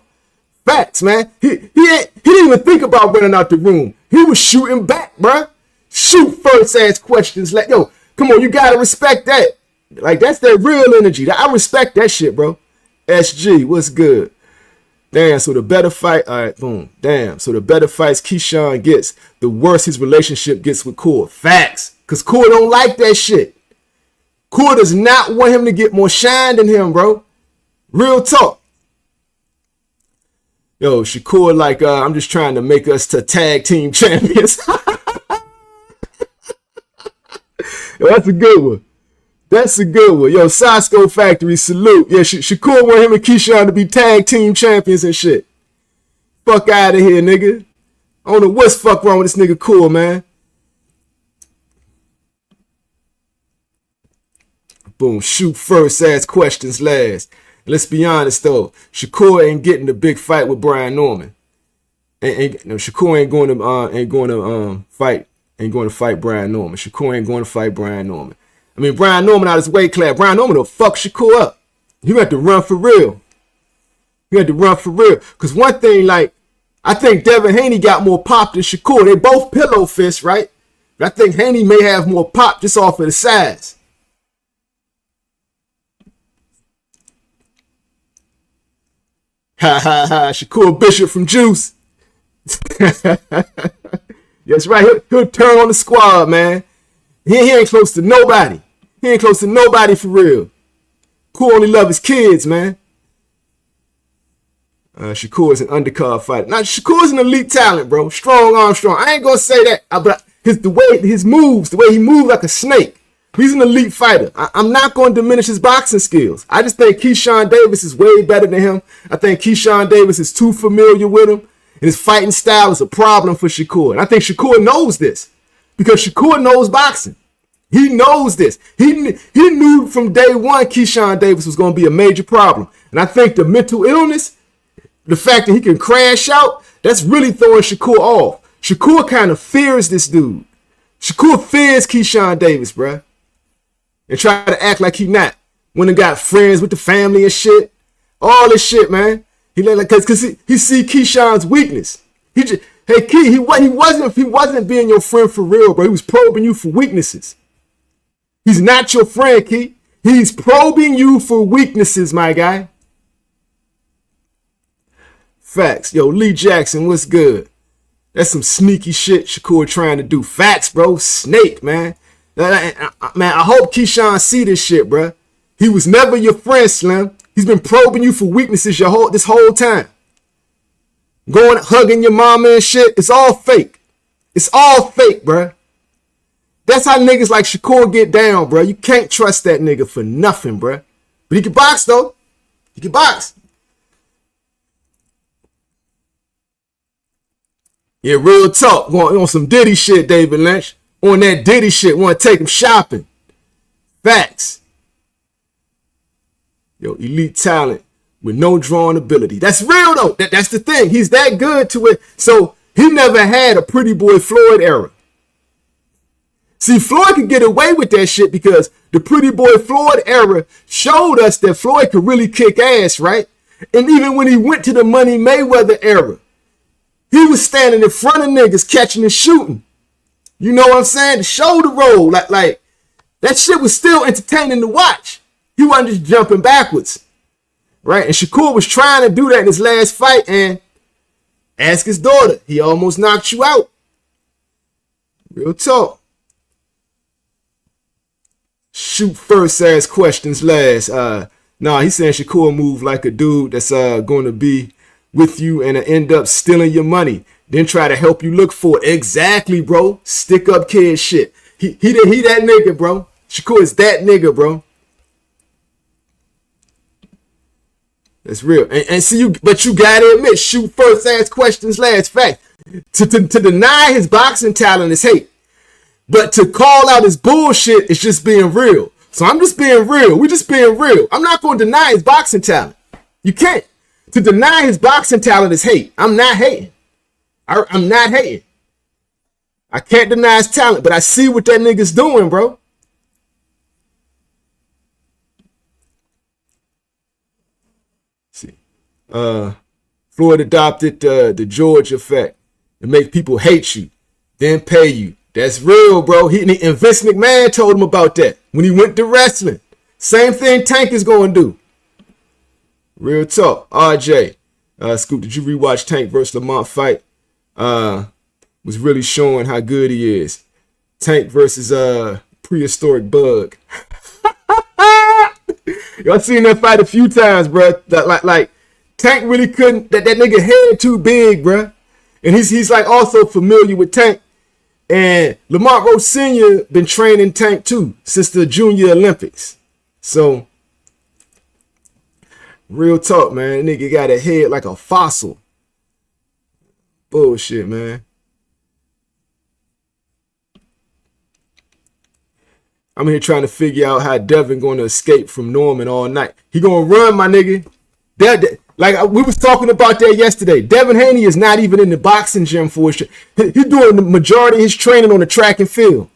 Facts, man. He didn't even think about running out the room. He was shooting back, bro. Shoot first, ask questions. Like, yo, come on, you gotta respect that. Like, that's that real energy. I respect that shit, bro. SG, what's good? Damn, so the better fight, all right, boom. Damn, so the better fights Keyshawn gets, the worse his relationship gets with Core. Facts. Because Core don't like that shit. Core does not want him to get more shine than him, bro. Real talk. Yo, Shakur, like, I'm just trying to make us to tag team champions. Yo, that's a good one. That's a good one. Yo, Sasco Factory, salute. Yeah, Shakur want him and Keyshawn to be tag team champions and shit. Fuck out of here, nigga. I don't know what's fuck wrong with this nigga Cool, man. Boom, shoot first, ask questions last. And let's be honest though, Shakur ain't getting the big fight with Brian Norman. Shakur ain't going to fight Brian Norman. Shakur ain't going to fight Brian Norman. I mean, Brian Norman out his weight class. Brian Norman will fuck Shakur up. You have to run for real. He had to run for real. Because one thing, like, I think Devin Haney got more pop than Shakur. They both pillow fists, right? But I think Haney may have more pop just off of the size. Ha ha ha. Shakur Bishop from Juice. That's right. He'll turn on the squad, man. He ain't close to nobody. He ain't close to nobody for real. Shakur only love his kids, man. Shakur is an undercard fighter. Now, Shakur is an elite talent, bro. Strong arm, strong. I ain't gonna say that, but his moves, the way he moves like a snake. He's an elite fighter. I'm not going to diminish his boxing skills. I just think Keyshawn Davis is way better than him. I think Keyshawn Davis is too familiar with him, and his fighting style is a problem for Shakur. And I think Shakur knows this because Shakur knows boxing. He knows this. He knew from day one Keyshawn Davis was going to be a major problem. And I think the mental illness, the fact that he can crash out, that's really throwing Shakur off. Shakur kind of fears this dude. Shakur fears Keyshawn Davis, bruh. And try to act like he not. When he got friends with the family and shit. All this shit, man. He like cause he see Keyshawn's weakness. He just, hey Key, he wasn't being your friend for real, bro. He was probing you for weaknesses. He's not your friend, Key. He's probing you for weaknesses, my guy. Facts. Yo, Lee Jackson, what's good? That's some sneaky shit Shakur trying to do. Facts, bro. Snake, man. Man, I hope Keyshawn see this shit, bro. He was never your friend, Slim. He's been probing you for weaknesses this whole time. Going, hugging your mama and shit. It's all fake. It's all fake, bro. That's how niggas like Shakur get down, bro. You can't trust that nigga for nothing, bro. But he can box, though. He can box. Yeah, real talk. Going on some Diddy shit, David Lynch. On that Diddy shit. Want to take him shopping. Facts. Yo, elite talent with no drawing ability. That's real, though. That's the thing. He's that good to it. So he never had a Pretty Boy Floyd era. See, Floyd could get away with that shit because the Pretty Boy Floyd era showed us that Floyd could really kick ass, right? And even when he went to the Money Mayweather era, he was standing in front of niggas catching and shooting. You know what I'm saying? The shoulder roll. Like that shit was still entertaining to watch. He wasn't just jumping backwards. Right? And Shakur was trying to do that in his last fight, and ask his daughter. He almost knocked you out. Real talk. Shoot first, ask questions last. Nah, he's saying Shakur move like a dude that's going to be with you and end up stealing your money. Then try to help you look for it. Exactly, bro. Stick up kid shit. He that nigga, bro. Shakur is that nigga, bro. That's real. And see you, but you gotta admit, shoot first, ask questions last. Fact. To deny his boxing talent is hate. But to call out his bullshit is just being real. So I'm just being real. We're just being real. I'm not going to deny his boxing talent. You can't. To deny his boxing talent is hate. I'm not hating. I'm not hating. I can't deny his talent, but I see what that nigga's doing, bro. See. Floyd adopted the George effect. It makes people hate you, then pay you. That's real, bro. And Vince McMahon told him about that when he went to wrestling. Same thing Tank is going to do. Real talk. RJ. Scoop, did you rewatch Tank versus Lamont fight? Was really showing how good he is. Tank versus prehistoric bug. Y'all seen that fight a few times, bro. Like Tank really couldn't. That nigga head too big, bro. And he's like also familiar with Tank. And Lamont Roach Sr. been training Tank too since the Junior Olympics. So, real talk, man. Nigga got a head like a fossil. Bullshit, man. I'm here trying to figure out how Devin going to escape from Norman all night. He going to run, my nigga. Like we was talking about that yesterday. Devin Haney is not even in the boxing gym for it. He's doing the majority of his training on the track and field.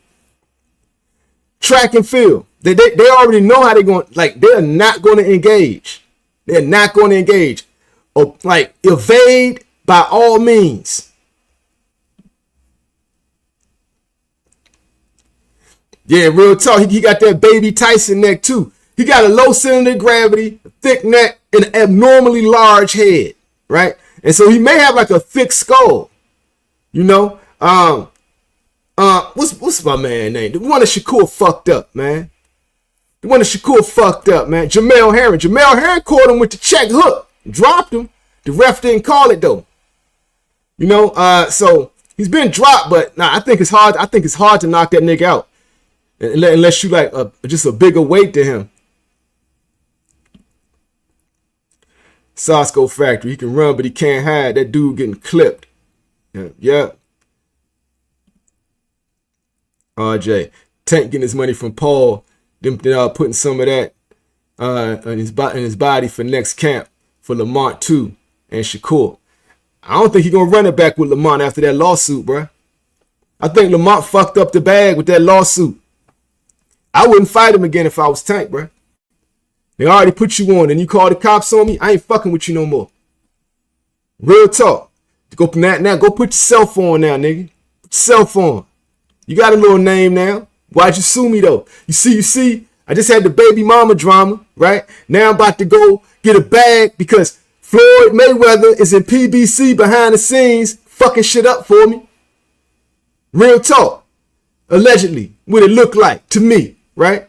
Track and field. They already know how they're going. Like they're not going to engage. They're not going to engage. or like evade by all means. Yeah, real talk. He got that baby Tyson neck too. He got a low center of gravity, a thick neck, and an abnormally large head, right? And so he may have like a thick skull, you know. What's my man name? The one that Shakur fucked up, man. Jamel Herring caught him with the check hook, dropped him. The ref didn't call it though. You know, so he's been dropped, but I think it's hard. I think it's hard to knock that nigga out unless you like just a bigger weight to him. Sosco Factory, he can run, but he can't hide. That dude getting clipped. Yeah. RJ Tank getting his money from Paul. Them putting some of that in his body for next camp for Lamont too and Shakur. I don't think he's gonna run it back with Lamont after that lawsuit, bro. I think Lamont fucked up the bag with that lawsuit. I wouldn't fight him again if I was Tank, bro. They already put you on, and you call the cops on me. I ain't fucking with you no more. Real talk. Go put yourself on now, nigga. Put yourself on. You got a little name now. Why'd you sue me though? You see, I just had the baby mama drama, right? Now I'm about to go get a bag because Floyd Mayweather is in PBC behind the scenes fucking shit up for me. Real talk. Allegedly, what it looked like to me, right?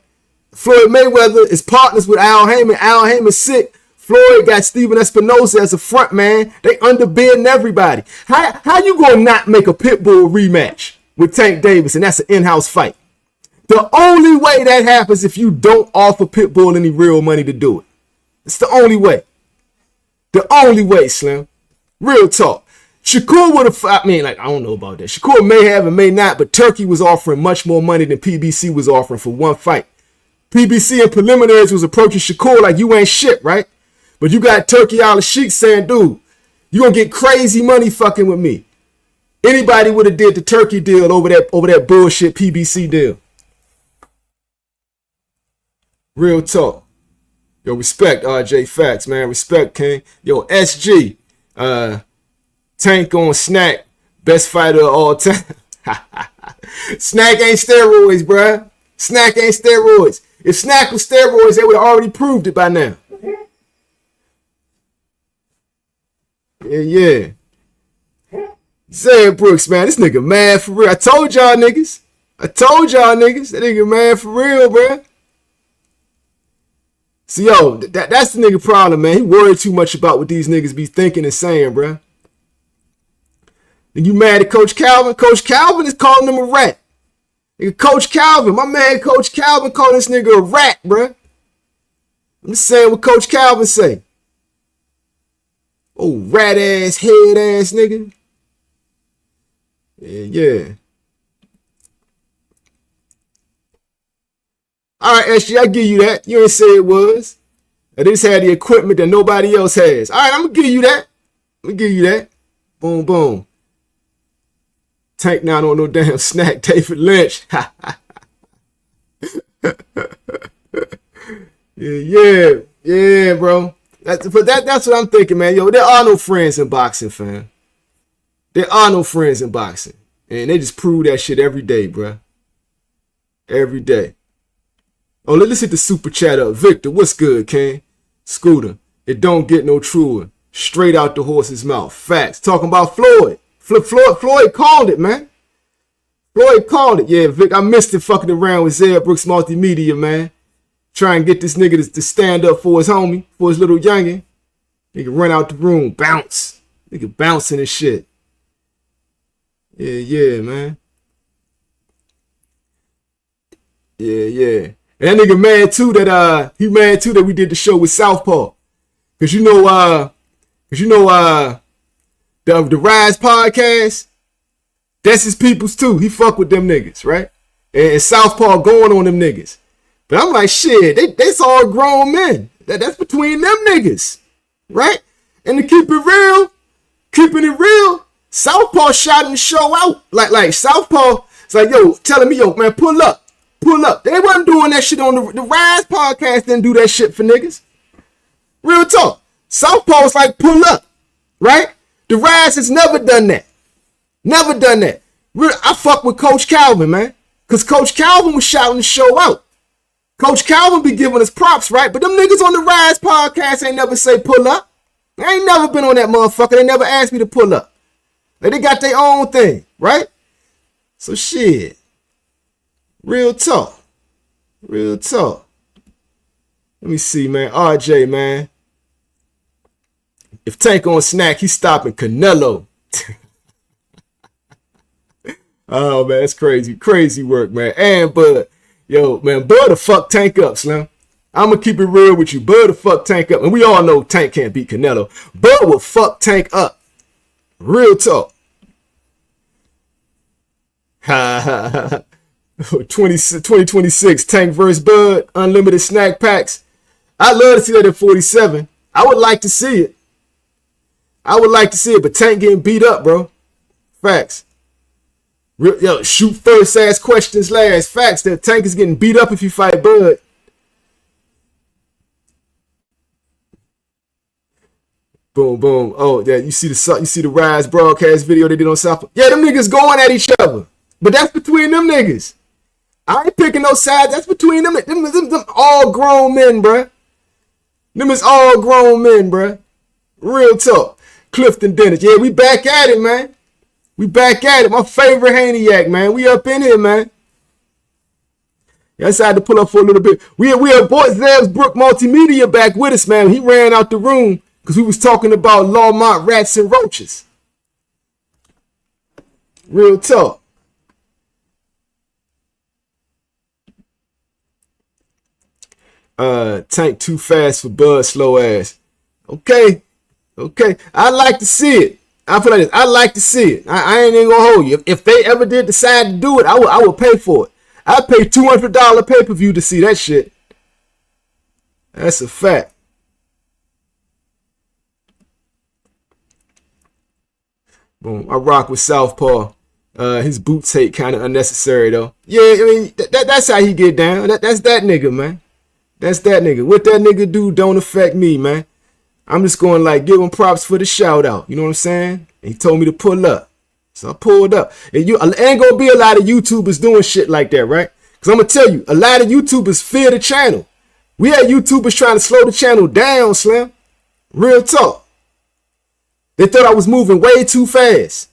Floyd Mayweather is partners with Al Heyman. Al Heyman's sick. Floyd got Steven Espinosa as a front man. They underbidding everybody. How you gonna not make a Pitbull rematch with Tank Davis, and that's an in-house fight? The only way that happens if you don't offer Pitbull any real money to do it. It's the only way. The only way, Slim. Real talk. Shakur would have, I don't know about that. Shakur may have and may not, but Turkey was offering much more money than PBC was offering for one fight. PBC in preliminaries was approaching Shakur like you ain't shit, right? But you got Turkey Al-Sheikh saying, dude, you gonna get crazy money fucking with me. Anybody would have did the Turkey deal over that bullshit PBC deal. Real talk. Yo, respect, RJ Facts, man. Respect, King. Yo, SG. Tank on Snack. Best fighter of all time. Snack ain't steroids, bruh. Snack ain't steroids. If Snack was steroids, they would have already proved it by now. Yeah. Zed Brooks, man. This nigga mad for real. I told y'all niggas. That nigga mad for real, bruh. So, yo, that's the nigga problem, man. He worried too much about what these niggas be thinking and saying, bruh. Then you mad at Coach Calvin? Coach Calvin is calling him a rat. Nigga, Coach Calvin, my man Coach Calvin calling this nigga a rat, bruh. I'm just saying what Coach Calvin say. Oh, rat ass, head ass nigga. Yeah. All right, SG, I give you that. You ain't say it was. I just had the equipment that nobody else has. All right, I'm gonna give you that. Boom, boom. Tank not on no damn Snack, David Lynch. Yeah, bro. That's what I'm thinking, man. Yo, there are no friends in boxing, fam. There are no friends in boxing. And they just prove that shit every day, bro. Every day. Oh, let's hit the super chat up. Victor, what's good, King? Scooter, it don't get no truer. Straight out the horse's mouth. Facts. Talking about Floyd. Floyd called it, man. Floyd called it. Yeah, Vic, I missed it fucking around with Zed Brooks Multimedia, man. Try and get this nigga to stand up for his homie, for his little youngin'. Nigga run out the room, bounce. Nigga bouncing and shit. Yeah, man. Yeah. And that nigga mad too that we did the show with Southpaw. Cause you know the Rise podcast, that's his peoples too. He fuck with them niggas, right? And Southpaw going on them niggas. But I'm like, shit, that's all grown men. That's between them niggas, right? And to keeping it real, Southpaw shouting the show out. Like Southpaw, it's like, yo, telling me, yo, man, pull up. They wasn't doing that shit on the Rise podcast, didn't do that shit for niggas. Real talk. Southpaw's like pull up, right? The Rise has never done that. Never done that. I fuck with Coach Calvin, man. Because Coach Calvin was shouting the show out. Coach Calvin be giving us props, right? But them niggas on the Rise podcast ain't never say pull up. I ain't never been on that motherfucker. They never asked me to pull up. They got their own thing, right? So shit. Real talk. Real talk. Let me see, man. RJ, man. If Tank on snack, he's stopping Canelo. Oh, man, that's crazy. Crazy work, man. And Bud. Yo, man, Bud to fuck Tank up, Slim. I'm going to keep it real with you. Bud to fuck Tank up. And we all know Tank can't beat Canelo. Bud will fuck Tank up. Real talk. Ha ha ha. 2026 Tank versus Bud. Unlimited snack packs. I'd love to see that at 47. I would like to see it. I would like to see it, but Tank getting beat up, bro. Facts. Yo, shoot first, ask questions last. Facts that Tank is getting beat up if you fight Bud. Boom, boom. Oh, yeah, you see the Rise broadcast video they did on South. Yeah, them niggas going at each other. But that's between them niggas. I ain't picking no sides. That's between them. Them all grown men, bruh. Them is all grown men, bruh. Real talk. Clifton Dennis. Yeah, we back at it, man. We back at it. My favorite Haniac, man. We up in here, man. Yeah, I decided to pull up for a little bit. We have Boys Labs Brook Multimedia back with us, man. He ran out the room because we was talking about Lamont rats and roaches. Real talk. Tank too fast for Bud slow ass. Okay. I like to see it. I feel like this. I like to see it. I ain't even gonna hold you. If they ever did decide to do it, I would pay for it. I'd pay $200 pay-per-view to see that shit. That's a fact. Boom. I rock with Southpaw. His boots hate kind of unnecessary though. Yeah, I mean that's how he get down. That's that nigga, man. That's that nigga. What that nigga do don't affect me, man. I'm just going like give him props for the shout out. You know what I'm saying? And he told me to pull up. So I pulled up. And ain't gonna be a lot of YouTubers doing shit like that, right? Because I'm gonna tell you, a lot of YouTubers fear the channel. We had YouTubers trying to slow the channel down, Slim. Real talk. They thought I was moving way too fast.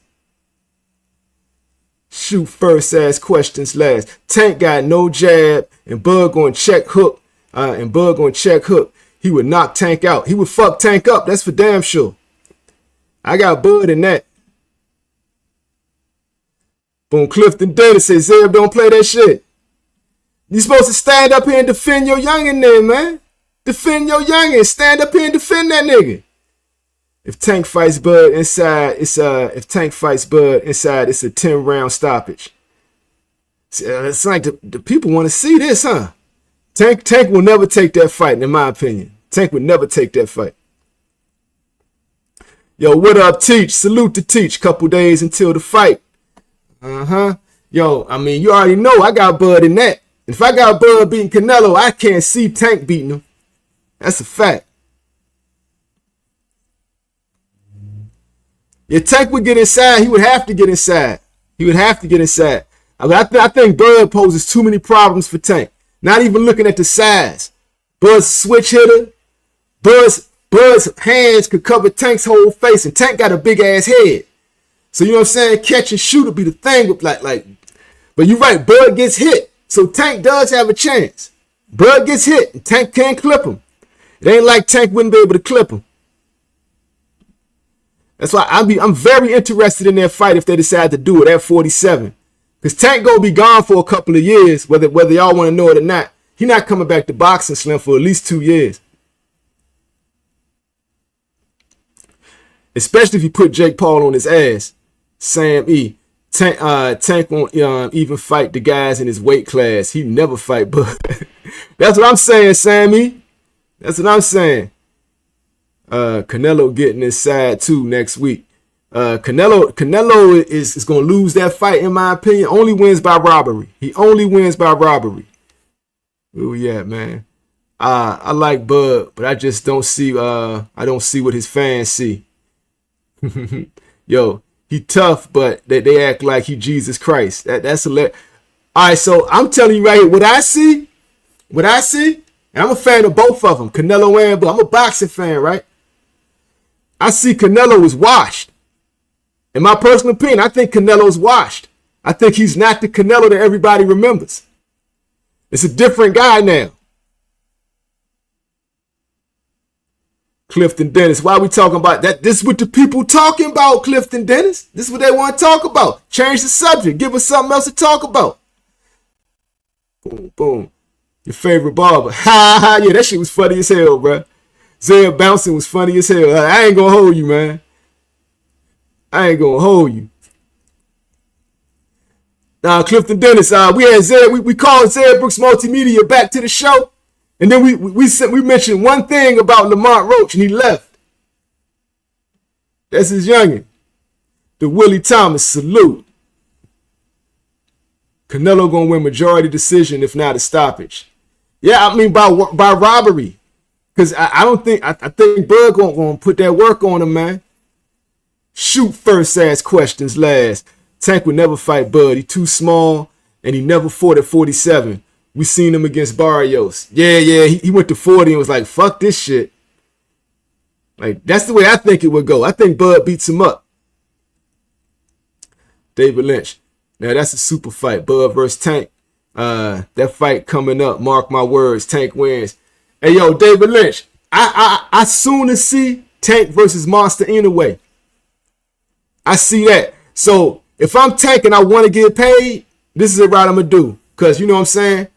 Shoot first, ask questions last. Tank got no jab, and Bud gonna check hook. He would knock Tank out. He would fuck Tank up. That's for damn sure. I got Bud in that. Boom, Clifton Dennis says, Zeb, don't play that shit. You supposed to stand up here and defend your youngin' there, man. Defend your youngin'. Stand up here and defend that nigga. If Tank fights Bud inside, it's a 10-round stoppage. It's like the people want to see this, huh? Tank will never take that fight, in my opinion. Tank would never take that fight. Yo, what up, Teach? Salute to Teach. Couple days until the fight. Yo, I mean, you already know I got Bud in that. If I got Bud beating Canelo, I can't see Tank beating him. That's a fact. If Tank would get inside, he would have to get inside. I mean, I think Bud poses too many problems for Tank. Not even looking at the size. Bud's switch hitter. Bud's hands could cover Tank's whole face, and Tank got a big ass head. So you know what I'm saying? Catch and shoot would be the thing with like. But you're right. Bud gets hit, so Tank does have a chance. Bud gets hit, and Tank can't clip him. It ain't like Tank wouldn't be able to clip him. That's why I'm very interested in their fight if they decide to do it at 47. Because Tank gonna be gone for a couple of years, whether y'all want to know it or not. He not coming back to boxing, Slim, for at least 2 years. Especially if you put Jake Paul on his ass. Sam E. Tank won't even fight the guys in his weight class. He never fight, but that's what I'm saying, Sammy. That's what I'm saying. Canelo getting inside too next week. Canelo is going to lose that fight, in my opinion. Only wins by robbery. He only wins by robbery. Where we at, man? I like Bud, but I just don't see I don't see what his fans see. Yo, he tough, but they act like he Jesus Christ. That's a all right, so I'm telling you right here, what I see, and I'm a fan of both of them, Canelo and Bud. I'm a boxing fan, right? I see Canelo is washed. In my personal opinion, I think Canelo's washed. I think he's not the Canelo that everybody remembers. It's a different guy now. Clifton Dennis, why are we talking about that? This is what the people talking about, Clifton Dennis. This is what they want to talk about. Change the subject. Give us something else to talk about. Boom, boom. Your favorite barber. Ha ha. Yeah, that shit was funny as hell, bro. Zaya bouncing was funny as hell. I ain't gonna hold you, man. I ain't gonna hold you. Now, Clifton Dennis, we had Zay, we called Zay Brooks Multimedia back to the show, and then we mentioned one thing about Lamont Roach, and he left. That's his youngin'. The Willie Thomas salute. Canelo gonna win majority decision, if not a stoppage. Yeah, I mean by robbery, because I think Bud gonna put that work on him, man. Shoot first, ask questions last. Tank would never fight Bud. He too small, and he never fought at 47. We seen him against Barrios. Yeah, he went to 40 and was like, fuck this shit. Like, that's the way I think it would go. I think Bud beats him up. David Lynch. Now, that's a super fight. Bud versus Tank. That fight coming up. Mark my words. Tank wins. Hey, yo, David Lynch. I sooner see Tank versus Monster Inoue. I see that. So, if I'm Tank and I want to get paid, this is the route I'm going to do. Because, you know what I'm saying?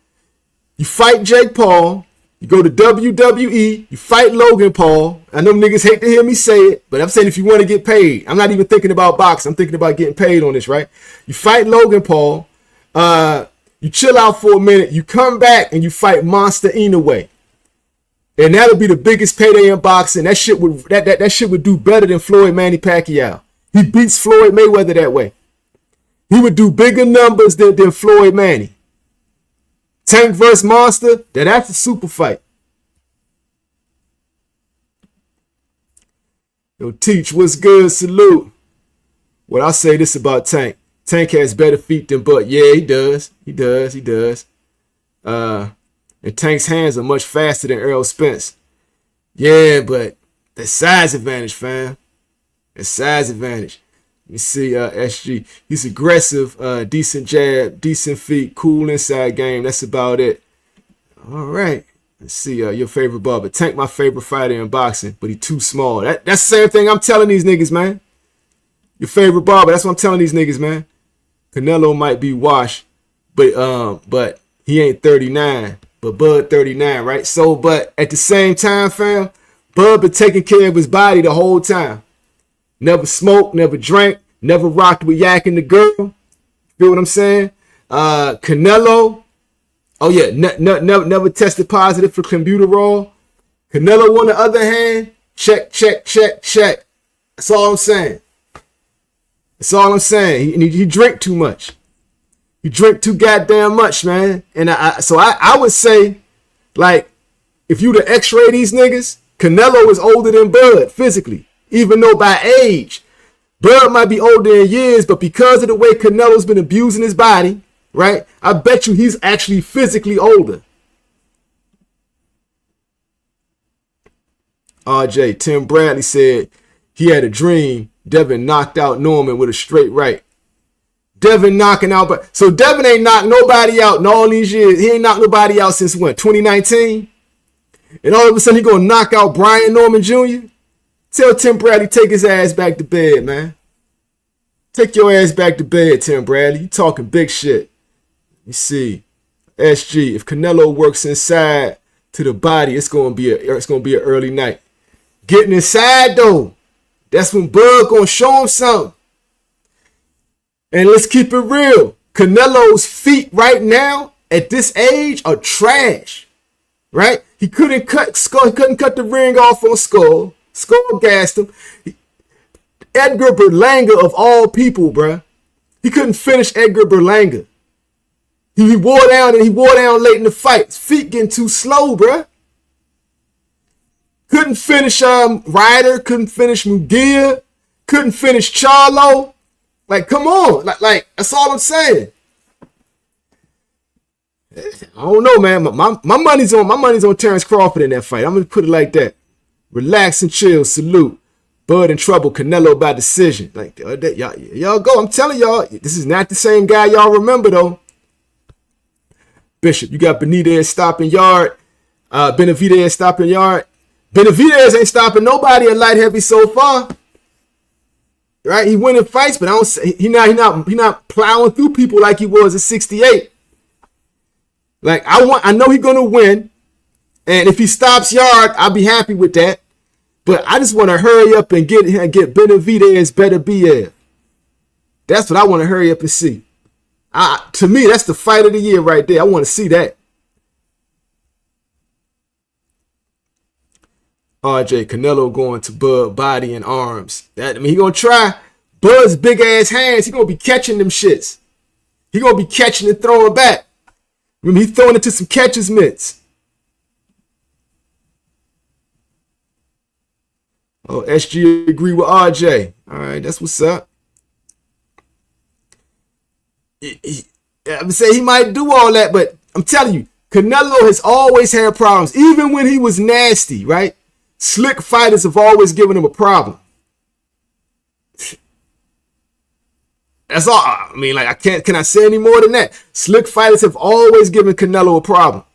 You fight Jake Paul. You go to WWE. You fight Logan Paul. I know niggas hate to hear me say it, but I'm saying if you want to get paid. I'm not even thinking about boxing. I'm thinking about getting paid on this, right? You fight Logan Paul. You chill out for a minute. You come back and you fight Monster Inoue. And that'll be the biggest payday in boxing. That shit would do better than Floyd Manny Pacquiao. He beats Floyd Mayweather that way. He would do bigger numbers than Floyd Manny. Tank versus Monster, that's a super fight. Yo, Teach, what's good? Salute. Well, I'll say this about Tank. Tank has better feet than Bud. Yeah, he does. He does. And Tank's hands are much faster than Errol Spence. Yeah, but the size advantage, fam. The size advantage. You see, SG. He's aggressive, decent jab, decent feet, cool inside game. That's about it. All right. Let's see, your favorite barber. Tank, my favorite fighter in boxing, but he too small. That's the same thing I'm telling these niggas, man. Your favorite barber. That's what I'm telling these niggas, man. Canelo might be washed, but he ain't 39. But Bud 39, right? So, but at the same time, fam, Bud been taking care of his body the whole time. Never smoked, never drank, never rocked with Yak and the girl. Feel what I'm saying? Canelo, oh yeah, never tested positive for clenbuterol. Canelo, on the other hand, check. That's all I'm saying. He drink too much. You drink too goddamn much, man. And I would say, like, if you to x-ray these niggas, Canelo is older than Bud physically. Even though by age, Bud might be older in years, but because of the way Canelo's been abusing his body, right? I bet you he's actually physically older. RJ, Tim Bradley said he had a dream Devin knocked out Norman with a straight right. Devin knocking out, but so Devin ain't knocked nobody out in all these years. He ain't knocked nobody out since when? 2019? And all of a sudden he gonna knock out Brian Norman Jr.? Tell Tim Bradley take his ass back to bed, man. Take your ass back to bed, Tim Bradley. You talking big shit. You see, SG, if Canelo works inside to the body, it's gonna be an early night. Getting inside though, that's when Bud gonna show him something. And let's keep it real. Canelo's feet right now at this age are trash, right? He couldn't cut the ring off on Skull. Skull gassed him. Edgar Berlanga of all people, bruh. He couldn't finish Edgar Berlanga. He wore down late in the fight. His feet getting too slow, bruh. Couldn't finish Ryder. Couldn't finish Mugia. Couldn't finish Charlo. Like, come on. Like that's all I'm saying. I don't know, man. My money's on Terrence Crawford in that fight. I'm gonna put it like that. Relax and chill. Salute. Bud in trouble. Canelo by decision. Like y'all go. I'm telling y'all, this is not the same guy y'all remember though. Bishop, you got Benitez stopping yard. Benavidez stopping yard. Benavidez ain't stopping nobody at light heavy so far. Right? He winning fights, but I don't say he not plowing through people like he was at 68. Like I know he's gonna win, and if he stops yard, I'll be happy with that. But I just want to hurry up and get Benavidez better BF. That's what I want to hurry up and see. To me, that's the fight of the year right there. I want to see that. RJ, Canelo going to Bud body and arms. He gonna try. Bud's big ass hands. He gonna be catching them shits. He gonna be catching and throwing back. Remember, he throwing it to some catcher's mitts. Oh, SG agree with RJ. All right, that's what's up. I would say he might do all that, but I'm telling you, Canelo has always had problems. Even when he was nasty, right? Slick fighters have always given him a problem. That's all. I mean, like, can I say any more than that? Slick fighters have always given Canelo a problem.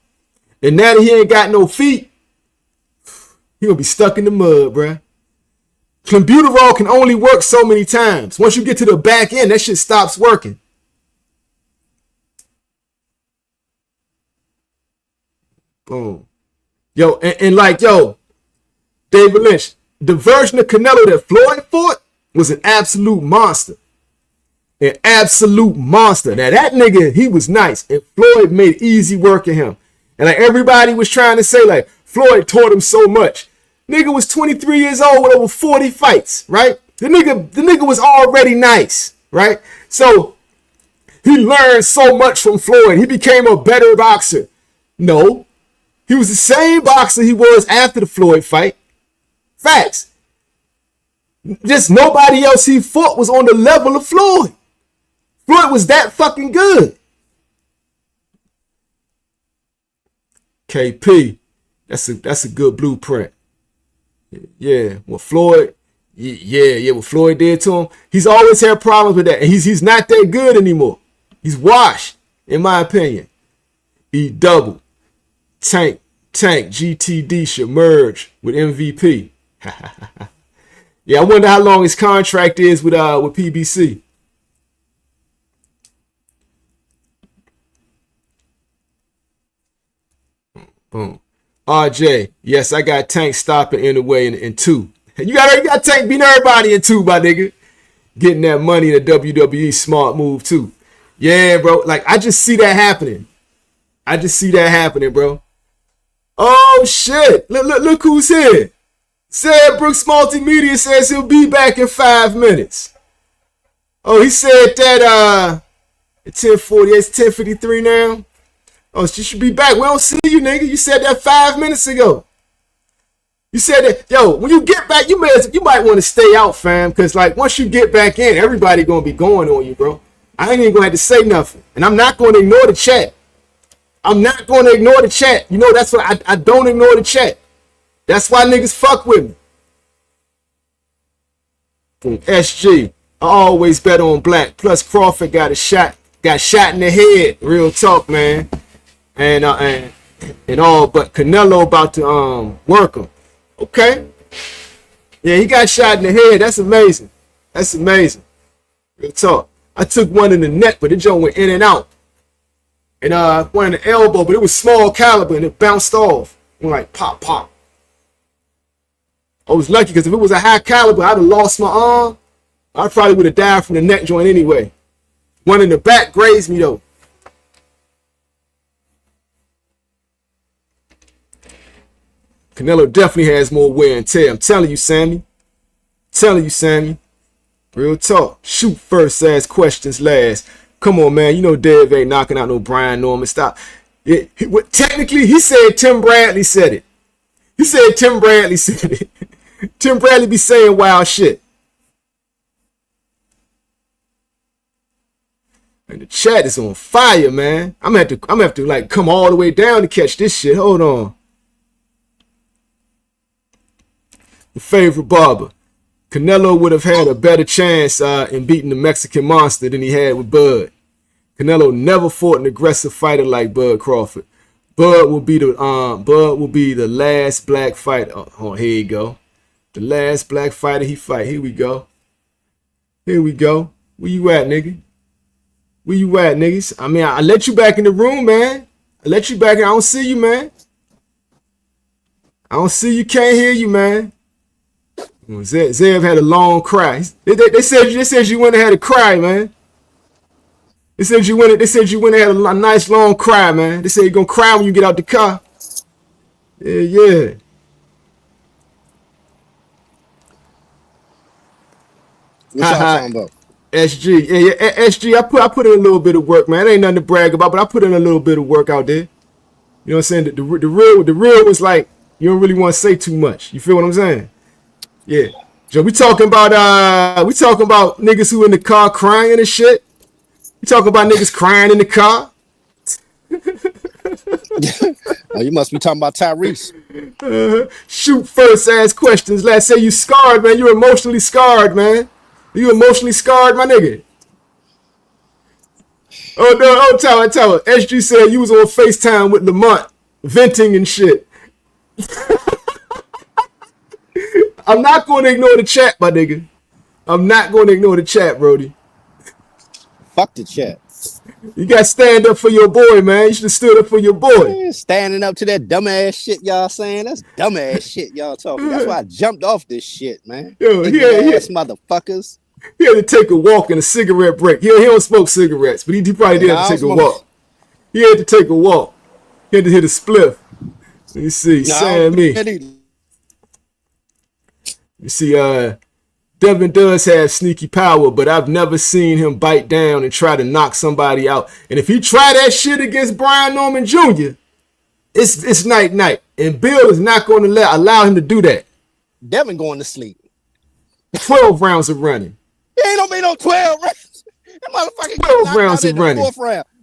And now that he ain't got no feet, he gonna be stuck in the mud, bruh. Clenbuterol can only work so many times. Once you get to the back end, that shit stops working. Boom. Yo, and like, David Lynch, the version of Canelo that Floyd fought was an absolute monster. An absolute monster. Now, that nigga, he was nice. And Floyd made easy work of him. And like everybody was trying to say, like, Floyd taught him so much. Nigga was 23 years old with over 40 fights, right? The nigga was already nice, right? So he learned so much from Floyd. He became a better boxer. No. He was the same boxer he was after the Floyd fight. Facts. Just nobody else he fought was on the level of Floyd. Floyd was that fucking good. KP, that's a good blueprint. Yeah, what Floyd, what Floyd did to him, he's always had problems with that, and he's not that good anymore. He's washed, in my opinion. E double, Tank, GTD should merge with MVP. Yeah, I wonder how long his contract is with PBC. Boom. RJ, yes, I got Tank stopping in the way in 2. You got Tank beating everybody in 2, my nigga. Getting that money in the WWE, smart move too. Yeah, bro. Like, I just see that happening. Bro. Oh shit! Look who's here. Said Brooks Multimedia says he'll be back in 5 minutes. Oh, he said that at 10:40. It's 10:53 now. Oh, she should be back. We don't see you, nigga. You said that 5 minutes ago. You said that, yo, when you get back, you might want to stay out, fam, because like once you get back in, everybody gonna be going on you, bro. I ain't even gonna have to say nothing, and I'm not gonna ignore the chat. You know, that's what I don't ignore the chat. That's why niggas fuck with me. From SG, I always bet on black. Plus Crawford got shot in the head. Real talk, man. And all, but Canelo about to work him. Okay. Yeah, he got shot in the head. That's amazing. Real talk. I took one in the neck, but it just went in and out. And one in the elbow, but it was small caliber and it bounced off. Went like pop, pop. I was lucky because if it was a high caliber, I'd have lost my arm. I probably would have died from the neck joint anyway. One in the back grazed me though. Canelo definitely has more wear and tear. I'm telling you, Sammy. Real talk. Shoot first, ask questions last. Come on, man. You know Dev ain't knocking out no Brian Norman. Stop. Technically, he said Tim Bradley said it. He said Tim Bradley said it. Tim Bradley be saying wild shit. And the chat is on fire, man. I'm gonna have to like come all the way down to catch this shit. Hold on. The favorite barber. Canelo would have had a better chance in beating the Mexican monster than he had with Bud. Canelo never fought an aggressive fighter like Bud Crawford. Bud will be the last black fighter. Oh, here you go. The last black fighter he fight. Here we go. Here we go. Where you at, nigga? Where you at, niggas? I mean, I let you back in the room, man. I let you back in. I don't see you, man. I don't see you. Can't hear you, man. Zev had a long cry. They said you went and had a cry, man. They said you went and had a nice long cry, man. They said you're gonna cry when you get out the car. Yeah. What y'all talking about? SG, yeah, SG. I put in a little bit of work, man. It ain't nothing to brag about, but I put in a little bit of work out there. You know what I'm saying? The real was like you don't really want to say too much. You feel what I'm saying? Yeah. Joe, we talking about niggas who in the car crying and shit. We talking about niggas crying in the car. Oh, you must be talking about Tyrese. Shoot first, ask questions. Let's say you scarred, man. You're emotionally scarred, man. You emotionally scarred, my nigga. Oh no, tell her. SG said you was on FaceTime with Lamont, venting and shit. I'm not going to ignore the chat, my nigga. I'm not going to ignore the chat, Brody. Fuck the chat. You got to stand up for your boy, man. You should have stood up for your boy. Man, standing up to that dumbass shit y'all saying. That's dumbass shit y'all talking. That's why I jumped off this shit, man. Yo, ass motherfuckers. He had to take a walk and a cigarette break. He don't smoke cigarettes, but he probably did have to take a walk. He had to take a walk. He had to hit a spliff. Let me see. Sam me. You see, Devin does have sneaky power, but I've never seen him bite down and try to knock somebody out. And if he try that shit against Brian Norman Jr., it's night. And Bill is not going to allow him to do that. Devin going to sleep. 12 rounds of running. He ain't gonna be no 12 rounds. That motherfucker 12 rounds of running.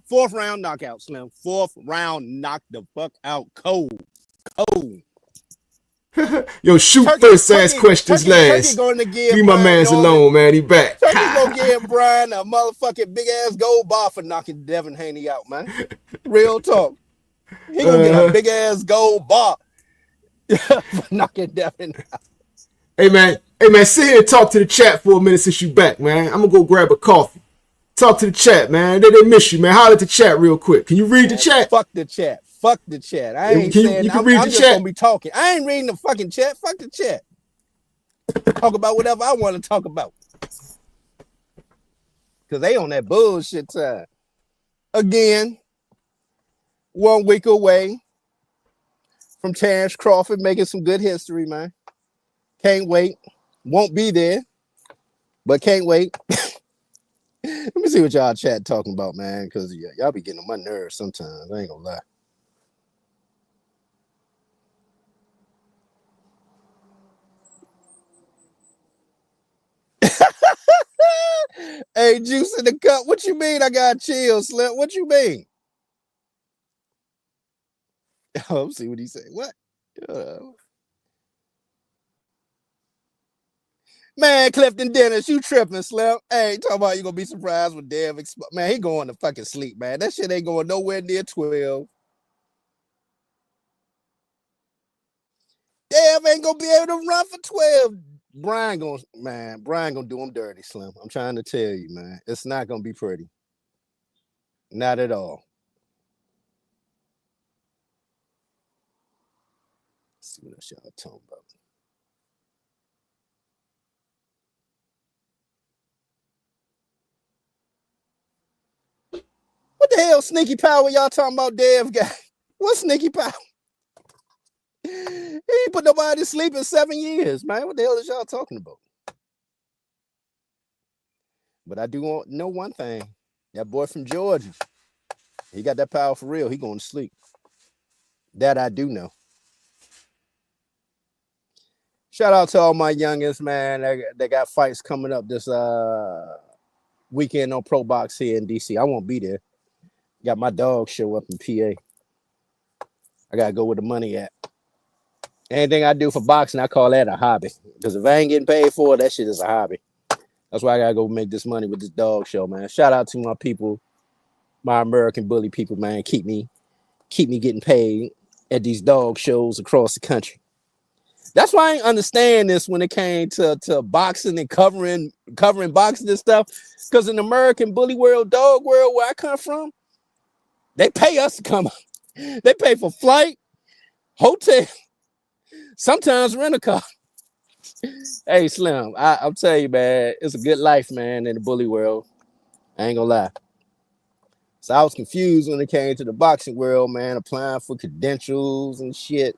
Fourth round knockout, Slim. Fourth round knock the fuck out cold. Yo, shoot first, ask questions last. Leave my mans alone, man. He back. Turkey's gonna give Brian a motherfucking big ass gold bar for knocking Devin Haney out, man. Real talk. He gonna get a big ass gold bar for knocking Devin out. Hey man, sit here and talk to the chat for a minute since you back, man. I'm gonna go grab a coffee. Talk to the chat, man. They miss you, man. Holler at the chat real quick. Can you read the chat? Fuck the chat. I ain't saying I'm just gonna be talking. I ain't reading the fucking chat. Fuck the chat. Talk about whatever I want to talk about. Cause they on that bullshit time. Again, 1 week away from Terrence Crawford making some good history, man. Can't wait. Won't be there, but can't wait. Let me see what y'all chat talking about, man. Cause y'all be getting on my nerves sometimes. I ain't gonna lie. Hey, juice in the cup. What you mean I got chills, Slim? What you mean? Oh, let's see what he say. What? Man, Clifton Dennis, you tripping, Slim. Hey, talking about you gonna be surprised with Dev. Man, he going to fucking sleep, man. That shit ain't going nowhere near 12. Dev ain't gonna be able to run for 12. Brian gonna do him dirty, Slim. I'm trying to tell you, man. It's not gonna be pretty. Not at all. Let's see what else y'all talking about. What the hell sneaky power y'all talking about, Dev guy? What sneaky power? He ain't put nobody to sleep in 7 years, man. What the hell is y'all talking about? But I do know one thing. That boy from Georgia, he got that power for real. He going to sleep. That I do know. Shout out to all my youngins, man. They got fights coming up this weekend on Pro Box here in DC. I won't be there. Got my dog show up in PA. I gotta go where the money at. Anything I do for boxing, I call that a hobby. Because if I ain't getting paid for it, that shit is a hobby. That's why I gotta go make this money with this dog show, man. Shout out to my people, my American bully people, man. Keep me getting paid at these dog shows across the country. That's why I ain't understand this when it came to boxing and covering boxing and stuff. Because in the American bully world, dog world, where I come from, they pay us to come. They pay for flight, hotel, sometimes rent a car. Hey, Slim, I'll tell you, man, it's a good life, man, in the bully world. I ain't gonna lie. So I was confused when it came to the boxing world, man, applying for credentials and shit.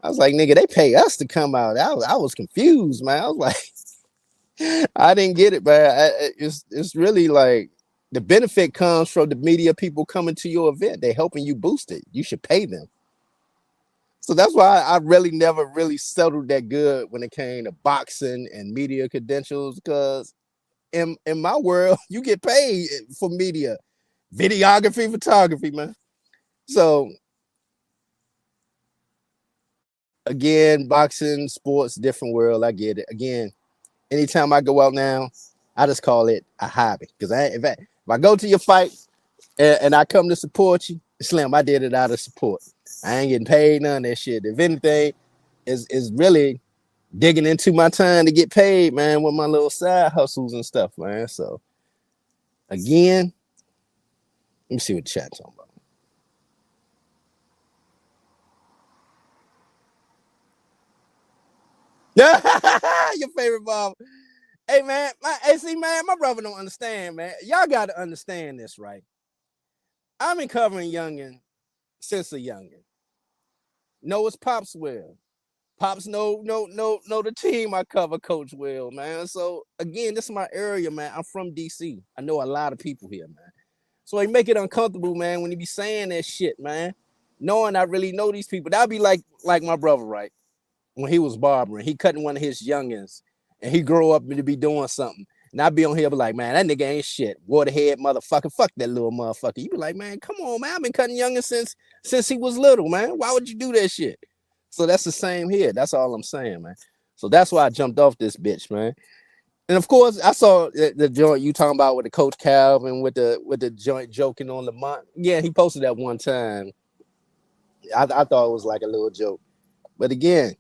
I was like, nigga, they pay us to come out. I was confused, man. I was like, I didn't get it, man. It's really like the benefit comes from the media people coming to your event. They're helping you boost it. You should pay them. So that's why I really never really settled that good when it came to boxing and media credentials, because in my world, you get paid for media, videography, photography, man. So again, boxing, sports, different world. I get it. Again, anytime I go out now, I just call it a hobby. Because if I go to your fight and I come to support you, Slim, I did it out of support. I ain't getting paid none of that shit. If anything, is really digging into my time to get paid, man, with my little side hustles and stuff, man. So again, let me see what the chat's on about. Your favorite Bob. Hey man, my brother don't understand, man. Y'all gotta understand this, right? I've been covering youngin since a youngin. Know it's Pops Will. Pops know the team I cover, Coach Will, man. So again, this is my area, man. I'm from DC. I know a lot of people here, man. So they make it uncomfortable, man, when you be saying that shit, man. Knowing I really know these people. That'd be like my brother, right? When he was barbering, he cutting one of his youngins, and he grew up to be doing something. And I'd be on here, be like, man, that nigga ain't shit. Waterhead motherfucker, fuck that little motherfucker. You be like, man, come on, man. I've been cutting youngins since he was little, man. Why would you do that shit? So that's the same here. That's all I'm saying, man. So that's why I jumped off this bitch, man. And of course, I saw the joint you talking about with the Coach Calvin with the joint joking on Lamont. Yeah, he posted that one time. I thought it was like a little joke, but again,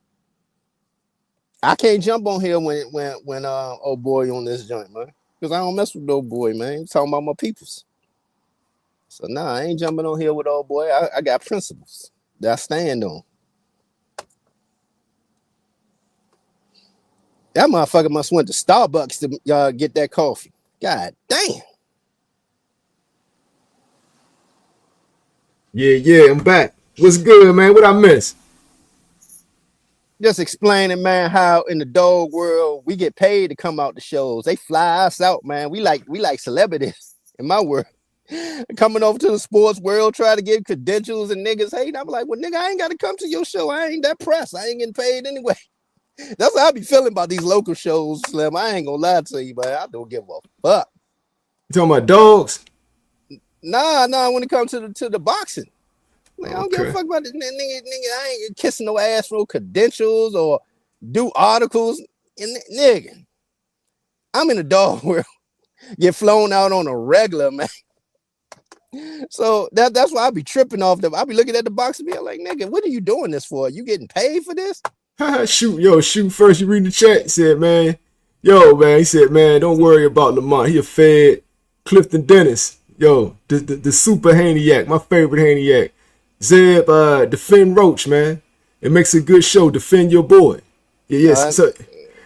I can't jump on here when old boy on this joint, man, because I don't mess with old boy, man. He's talking about my peoples. So nah, I ain't jumping on here with old boy. I got principles that I stand on. That motherfucker must went to Starbucks to get that coffee. God damn. Yeah, I'm back. What's good, man? What I miss? Just explaining, man, how in the dog world we get paid to come out to shows. They fly us out, man. We like celebrities in my world. Coming over to the sports world, try to get credentials and niggas hate. I'm like, well, nigga, I ain't got to come to your show. I ain't that press. I ain't getting paid anyway. That's how I be feeling about these local shows, Slim. I ain't gonna lie to you, man. I don't give a fuck. You talking about dogs? Nah. When it comes to the boxing, like, I don't give a fuck about this nigga. I ain't kissing no ass for credentials or do articles. And nigga, I'm in the dog world. Get flown out on a regular, man. So that's why I be tripping off them. I be looking at the boxing, be like, nigga, what are you doing this for? You getting paid for this? Shoot first. You read the chat. He said, man, he said, man, don't worry about Lamont. He a fed. Clifton Dennis, the super Haniac, my favorite Haniac. Zeb, defend Roach, man. It makes a good show. Defend your boy. Yes. So,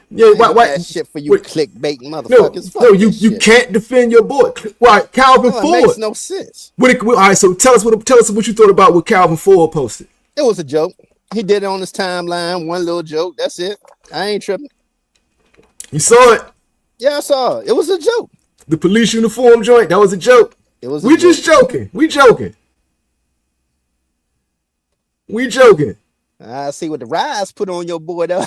why that shit for you clickbait motherfuckers? No, you can't defend your boy. Why, Calvin Ford? It makes no sense. All right, so tell us what you thought about what Calvin Ford posted. It was a joke. He did it on his timeline, one little joke. That's it. I ain't tripping. You saw it? Yeah, I saw it. It was a joke. The police uniform joint, that was a joke. It was. We just joking. We joking. I see what the rise put on your boy though.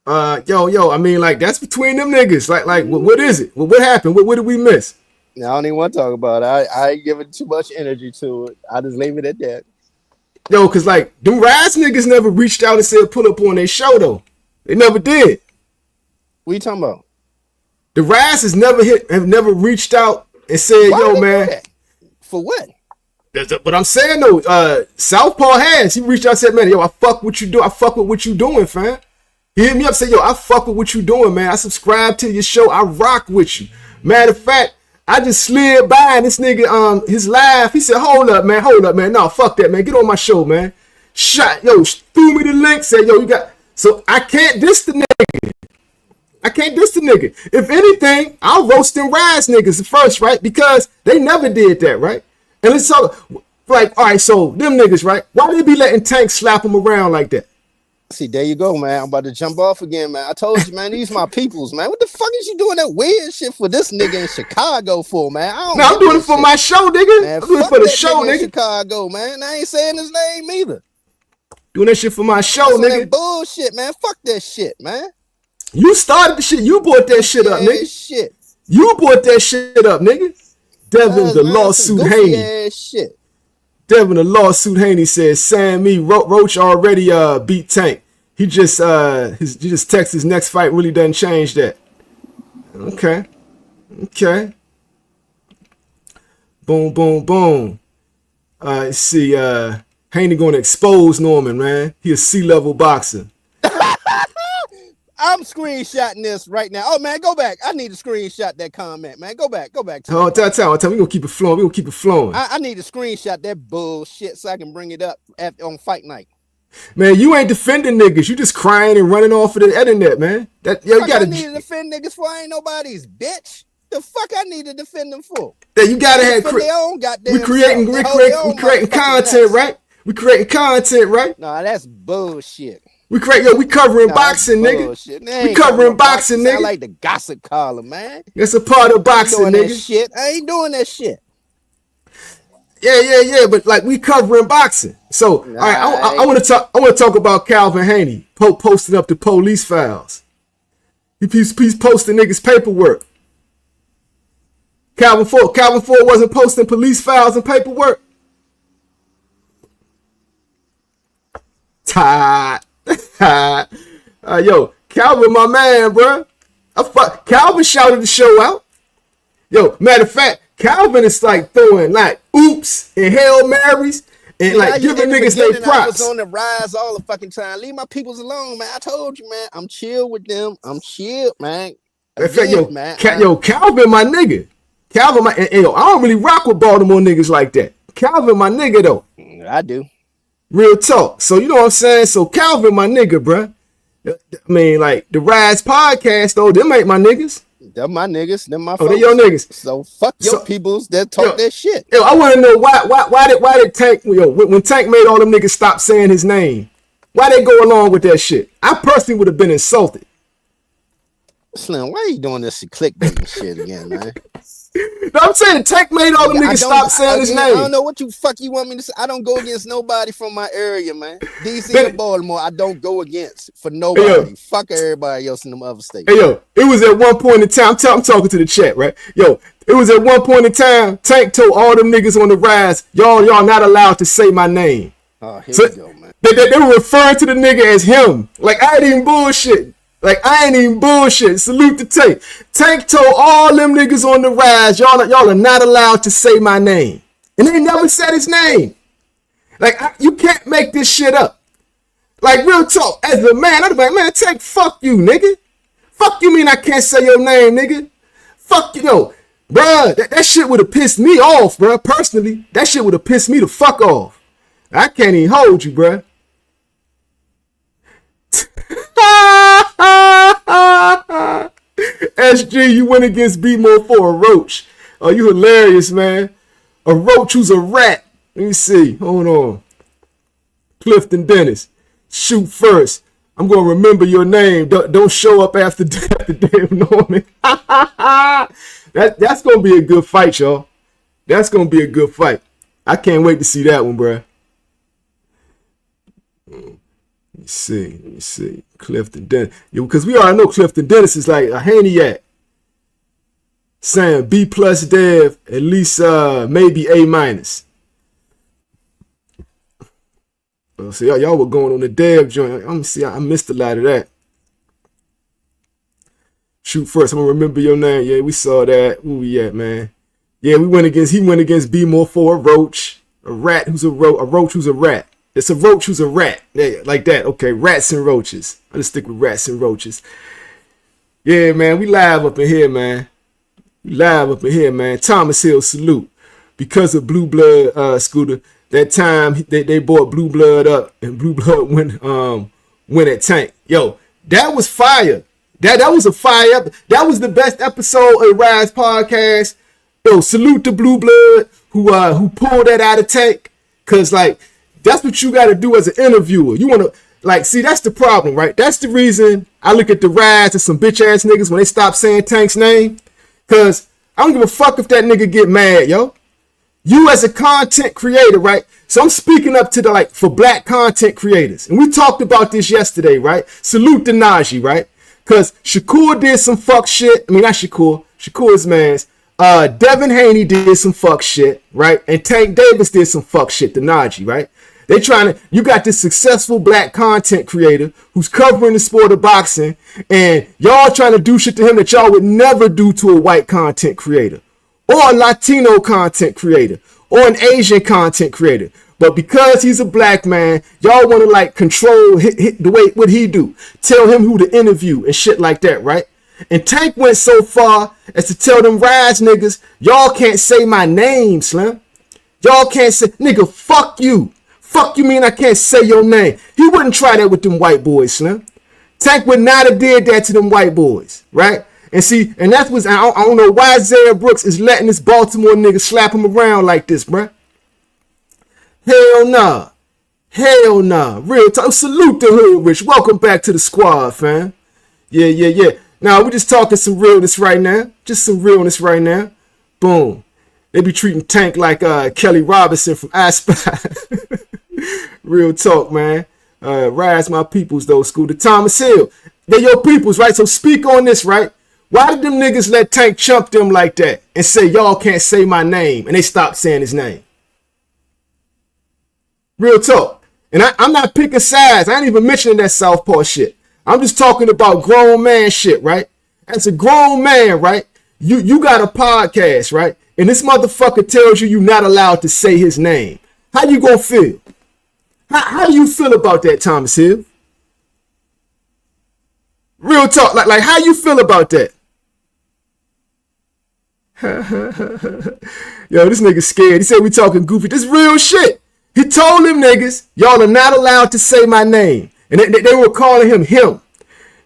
Yo, I mean, like, that's between them niggas. Like, what is it? What happened? What did we miss? I don't even want to talk about it. I ain't giving too much energy to it. I just leave it at that. Yo, cause like them Raz niggas never reached out and said pull up on their show though. They never did. What you talking about? The Raz have never reached out and said, Why yo, they man. do that? For what? But I'm saying though, Southpaw has. He reached out and said, man, yo, I fuck what you do. I fuck with what you doing, fam. He hit me up and said, yo, I fuck with what you doing, man. I subscribe to your show. I rock with you. Matter of fact, I just slid by and this nigga, his live, he said, hold up, man. No, fuck that, man. Get on my show, man. Threw me the link, said, yo, you got, so I can't diss the nigga. If anything, I'll roast them Rise niggas first, right? Because they never did that, right? And let's talk, like, all right, so them niggas, right? Why they be letting Tank slap them around like that? See, there you go, man. I'm about to jump off again, man. I told you, man, these my peoples, man. What the fuck is you doing that weird shit for this nigga in Chicago for, man? I'm doing it for my show, nigga. Man, I'm doing it for the show, nigga. Chicago, man. I ain't saying his name either. Doing that shit for my show, That's nigga. that bullshit, man. Fuck that shit, man. You started the shit. You brought that shit up, nigga. Shit. You brought that shit up, nigga. Devin the lawsuit Haney. Shit. Devin the lawsuit Haney says Sammy Roach already beat Tank. He just texted his next fight really doesn't change that. Okay. Boom. Let's see. Haney gonna expose Norman, man. He a C-level boxer. I'm screenshotting this right now. Oh man, go back. I need to screenshot that comment, man. Go back. Oh, tell me. We gonna keep it flowing. I need to screenshot that bullshit so I can bring it up on fight night. Man, you ain't defending niggas. You just crying and running off of the internet, man. You gotta. I need to defend niggas for. I ain't nobody's bitch. The fuck I need to defend them for? Yeah, you gotta have their own goddamn. We creating content, right? We creating content, right? Nah, that's bullshit. We covering boxing, nigga. We covering boxing, nigga. I like the gossip column, man. That's a part of boxing, nigga. I ain't doing that shit. Yeah, but like we covering boxing. So, all right, I want to talk about Calvin Haney posting up the police files. He's posting niggas paperwork. Calvin Ford wasn't posting police files and paperwork. Yo, Calvin, my man, bro. Calvin shouted the show out. Yo, matter of fact, Calvin is like throwing like oops and Hail Marys and like giving niggas their props. I was on the rise all the fucking time. Leave my peoples alone, man. I told you, man. I'm chill with them. I'm chill, man. Calvin, my nigga. Calvin, I don't really rock with Baltimore niggas like that. Calvin, my nigga, though. I do. Real talk. So, you know what I'm saying? So, Calvin, my nigga, bruh. I mean, like, the Rise podcast, though, them ain't my niggas. Them my niggas. Them my folks. They your niggas. So, fuck your peoples that talk that shit. Yo, I want to know why did Tank, when Tank made all them niggas stop saying his name, why they go along with that shit? I personally would have been insulted. Slim, why are you doing this clickbait shit again, man? No, I'm saying Tank made all them niggas stop saying his name. I don't know what you want me to say. I don't go against nobody from my area, man. DC and Baltimore, I don't go against for nobody. Hey, fuck everybody else in them other states. Hey, yo, it was at one point in time, I'm talking to the chat, right? Yo, it was at one point in time, Tank told all them niggas on the Rise, y'all not allowed to say my name. Oh, here we go, man. They were referring to the nigga as him. Like, I ain't even bullshit. Salute to Tank. Tank told all them niggas on the Rise, y'all are not allowed to say my name. And they never said his name. Like, you can't make this shit up. Like, real talk. As a man, I'd be like, man, Tank, fuck you, nigga. Fuck you mean I can't say your name, nigga? Fuck you, no. Bruh, that shit would have pissed me off, bruh. Personally, that shit would have pissed me the fuck off. I can't even hold you, bruh. SG, you went against B-More for a Roach. Oh, you hilarious, man. A Roach who's a rat. Let me see. Hold on. Clifton Dennis. Shoot first. I'm going to remember your name. Don't show up after Dave Norman. That's going to be a good fight, y'all. That's going to be a good fight. I can't wait to see that one, bruh. Let me see. Clifton Dennis. Because we already know Clifton Dennis is like a Haniac. Saying B plus dev, at least maybe A minus. So y'all were going on the dev joint. Let me see. I missed a lot of that. Shoot first. I'm gonna remember your name. Yeah, we saw that. Where we at, man? Yeah, he went against B more for a roach. A rat who's a roach who's a rat. It's a roach who's a rat. Yeah, like that. Okay, rats and roaches. I just stick with rats and roaches. Yeah, man, we live up in here, man. Thomas Hill salute. Because of Blue Blood, Scooter. That time they brought Blue Blood up and Blue Blood went at Tank. Yo, that was fire. That was a fire. That was the best episode of Rise Podcast. Yo, salute to Blue Blood who pulled that out of Tank. Cause like that's what you gotta do as an interviewer. You wanna like see that's the problem, right? That's the reason I look at the Rise as some bitch ass niggas when they stop saying Tank's name. Cause I don't give a fuck if that nigga get mad, yo. You as a content creator, right? So I'm speaking up to the like for black content creators. And we talked about this yesterday, right? Salute to Najee, right? Cause Shakur did some fuck shit. I mean, not Shakur. Shakur's man's. Devin Haney did some fuck shit, right? And Tank Davis did some fuck shit to Najee, right? They trying to, you got this successful black content creator who's covering the sport of boxing, and y'all trying to do shit to him that y'all would never do to a white content creator, or a Latino content creator, or an Asian content creator. But because he's a black man, y'all want to like control the way what he do, tell him who to interview and shit like that, right? And Tank went so far as to tell them Rise niggas, y'all can't say my name, Slim. Y'all can't say, nigga, fuck you. Fuck you mean I can't say your name? He wouldn't try that with them white boys, Slim. Tank would not have did that to them white boys, right? And see, and that's what I don't know why Zaya Brooks is letting this Baltimore nigga slap him around like this, bruh. Hell nah. Hell nah. Real talk. Salute the hood, Rich. Welcome back to the squad, fam. Yeah. Now, we just talking some realness right now. Just some realness right now. Boom. They be treating Tank like Kelly Robinson from I Spy. Real talk, man. Rise my peoples, though, Scooter. Thomas Hill. They're your peoples, right? So speak on this, right? Why did them niggas let Tank chump them like that and say, y'all can't say my name, and they stopped saying his name? Real talk. And I'm not picking sides. I ain't even mentioning that Southpaw shit. I'm just talking about grown man shit, right? As a grown man, right? You got a podcast, right? And this motherfucker tells you you're not allowed to say his name. How you gonna feel? How do you feel about that, Thomas Hill? Real talk. Like how you feel about that? Yo, this nigga scared. He said we talking goofy. This real shit. He told them niggas, y'all are not allowed to say my name. And they were calling him.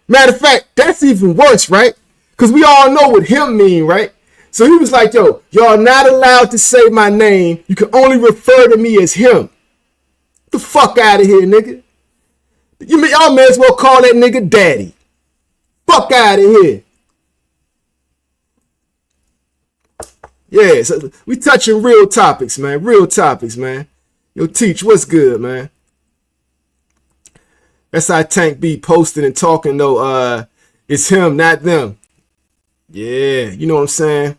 Matter of fact, that's even worse, right? Because we all know what him mean, right? So he was like, yo, y'all not allowed to say my name. You can only refer to me as him. Get the fuck out of here, nigga. Y'all may as well call that nigga daddy. Fuck out of here. Yeah, so we touching real topics, man. Real topics, man. Yo, Teach, what's good, man? That's how Tank be posting and talking, though. It's him, not them. Yeah, you know what I'm saying?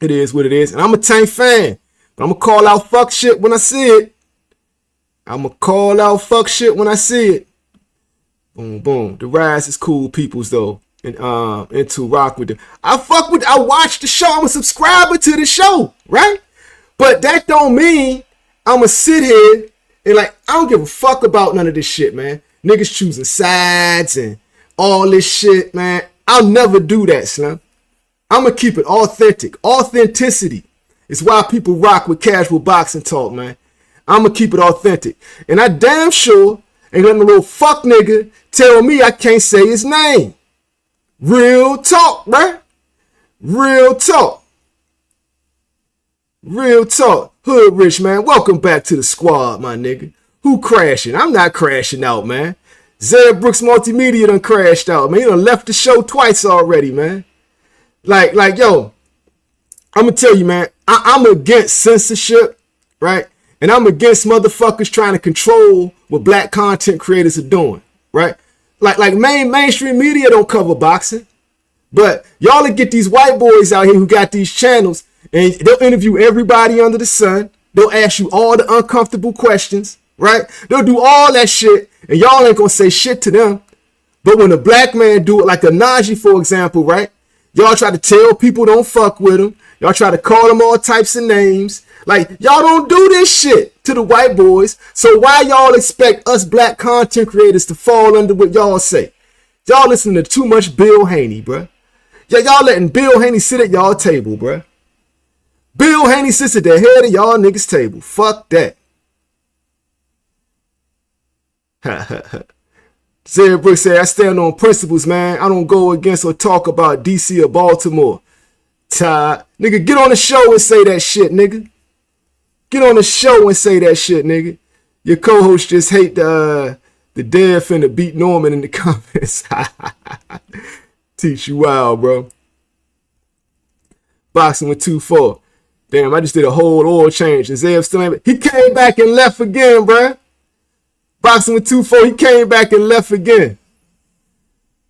It is what it is. And I'm a Tank fan. But I'm going to call out fuck shit when I see it. Boom, boom. The Rise is cool peoples, though. And to rock with them. I watch the show. I'm a subscriber to the show, right? But that don't mean I'm going to sit here and like, I don't give a fuck about none of this shit, man. Niggas choosing sides and all this shit, man. I'll never do that, Slim. I'm going to keep it authentic. Authenticity is why people rock with casual boxing talk, man. I'm going to keep it authentic. And I damn sure ain't letting a little fuck nigga tell me I can't say his name. Real talk, man. Real talk. Hood Rich, man. Welcome back to the squad, my nigga. Who crashing? I'm not crashing out, man. Zed Brooks Multimedia done crashed out, man. He done left the show twice already, man. Like, yo, I'm going to tell you, man, I'm against censorship, right? And I'm against motherfuckers trying to control what black content creators are doing, right? Like mainstream media don't cover boxing, but y'all will get these white boys out here who got these channels, and they'll interview everybody under the sun. They'll ask you all the uncomfortable questions, right? They'll do all that shit, and y'all ain't gonna say shit to them. But when a black man do it, like a Najee, for example, right? Y'all try to tell people don't fuck with him. Y'all try to call them all types of names. Like, y'all don't do this shit to the white boys. So why y'all expect us black content creators to fall under what y'all say? Y'all listening to too much Bill Haney, bruh. Yeah, y'all letting Bill Haney sit at y'all table, bruh. Bill Haney sits at the head of y'all niggas table. Fuck that. Sarah Brooks said, I stand on principles, man. I don't go against or talk about DC or Baltimore. Todd, nigga, get on the show and say that shit, nigga. Get on the show and say that shit, nigga. Your co-host just hate the dead finna beat Norman in the comments. Teach you wild, bro. Boxing with 2-4. Damn, I just did a whole oil change. And Zeb still ain't. He came back and left again, bro. Boxing with 2-4. He came back and left again.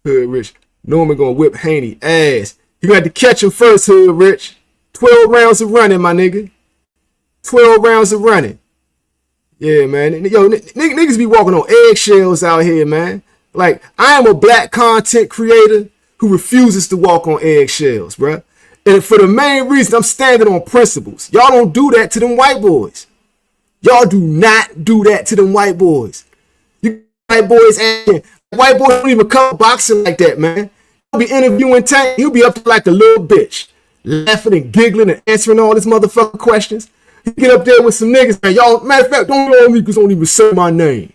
Hood Rich. Norman gonna whip Haney ass. You got to catch him first, Hood Rich. 12 rounds of running, my nigga. 12 rounds of running. Yeah, man. Yo, niggas be walking on eggshells out here, man. Like, I am a black content creator who refuses to walk on eggshells, bruh. And for the main reason, I'm standing on principles. Y'all don't do that to them white boys. Y'all do not do that to them white boys. You white boys, white boys don't even come boxing like that, man. He'll be interviewing Tank. He'll be up to like a little bitch, laughing and giggling and answering all his motherfucking questions. He get up there with some niggas, man. Y'all, matter of fact, don't know me because don't even say my name,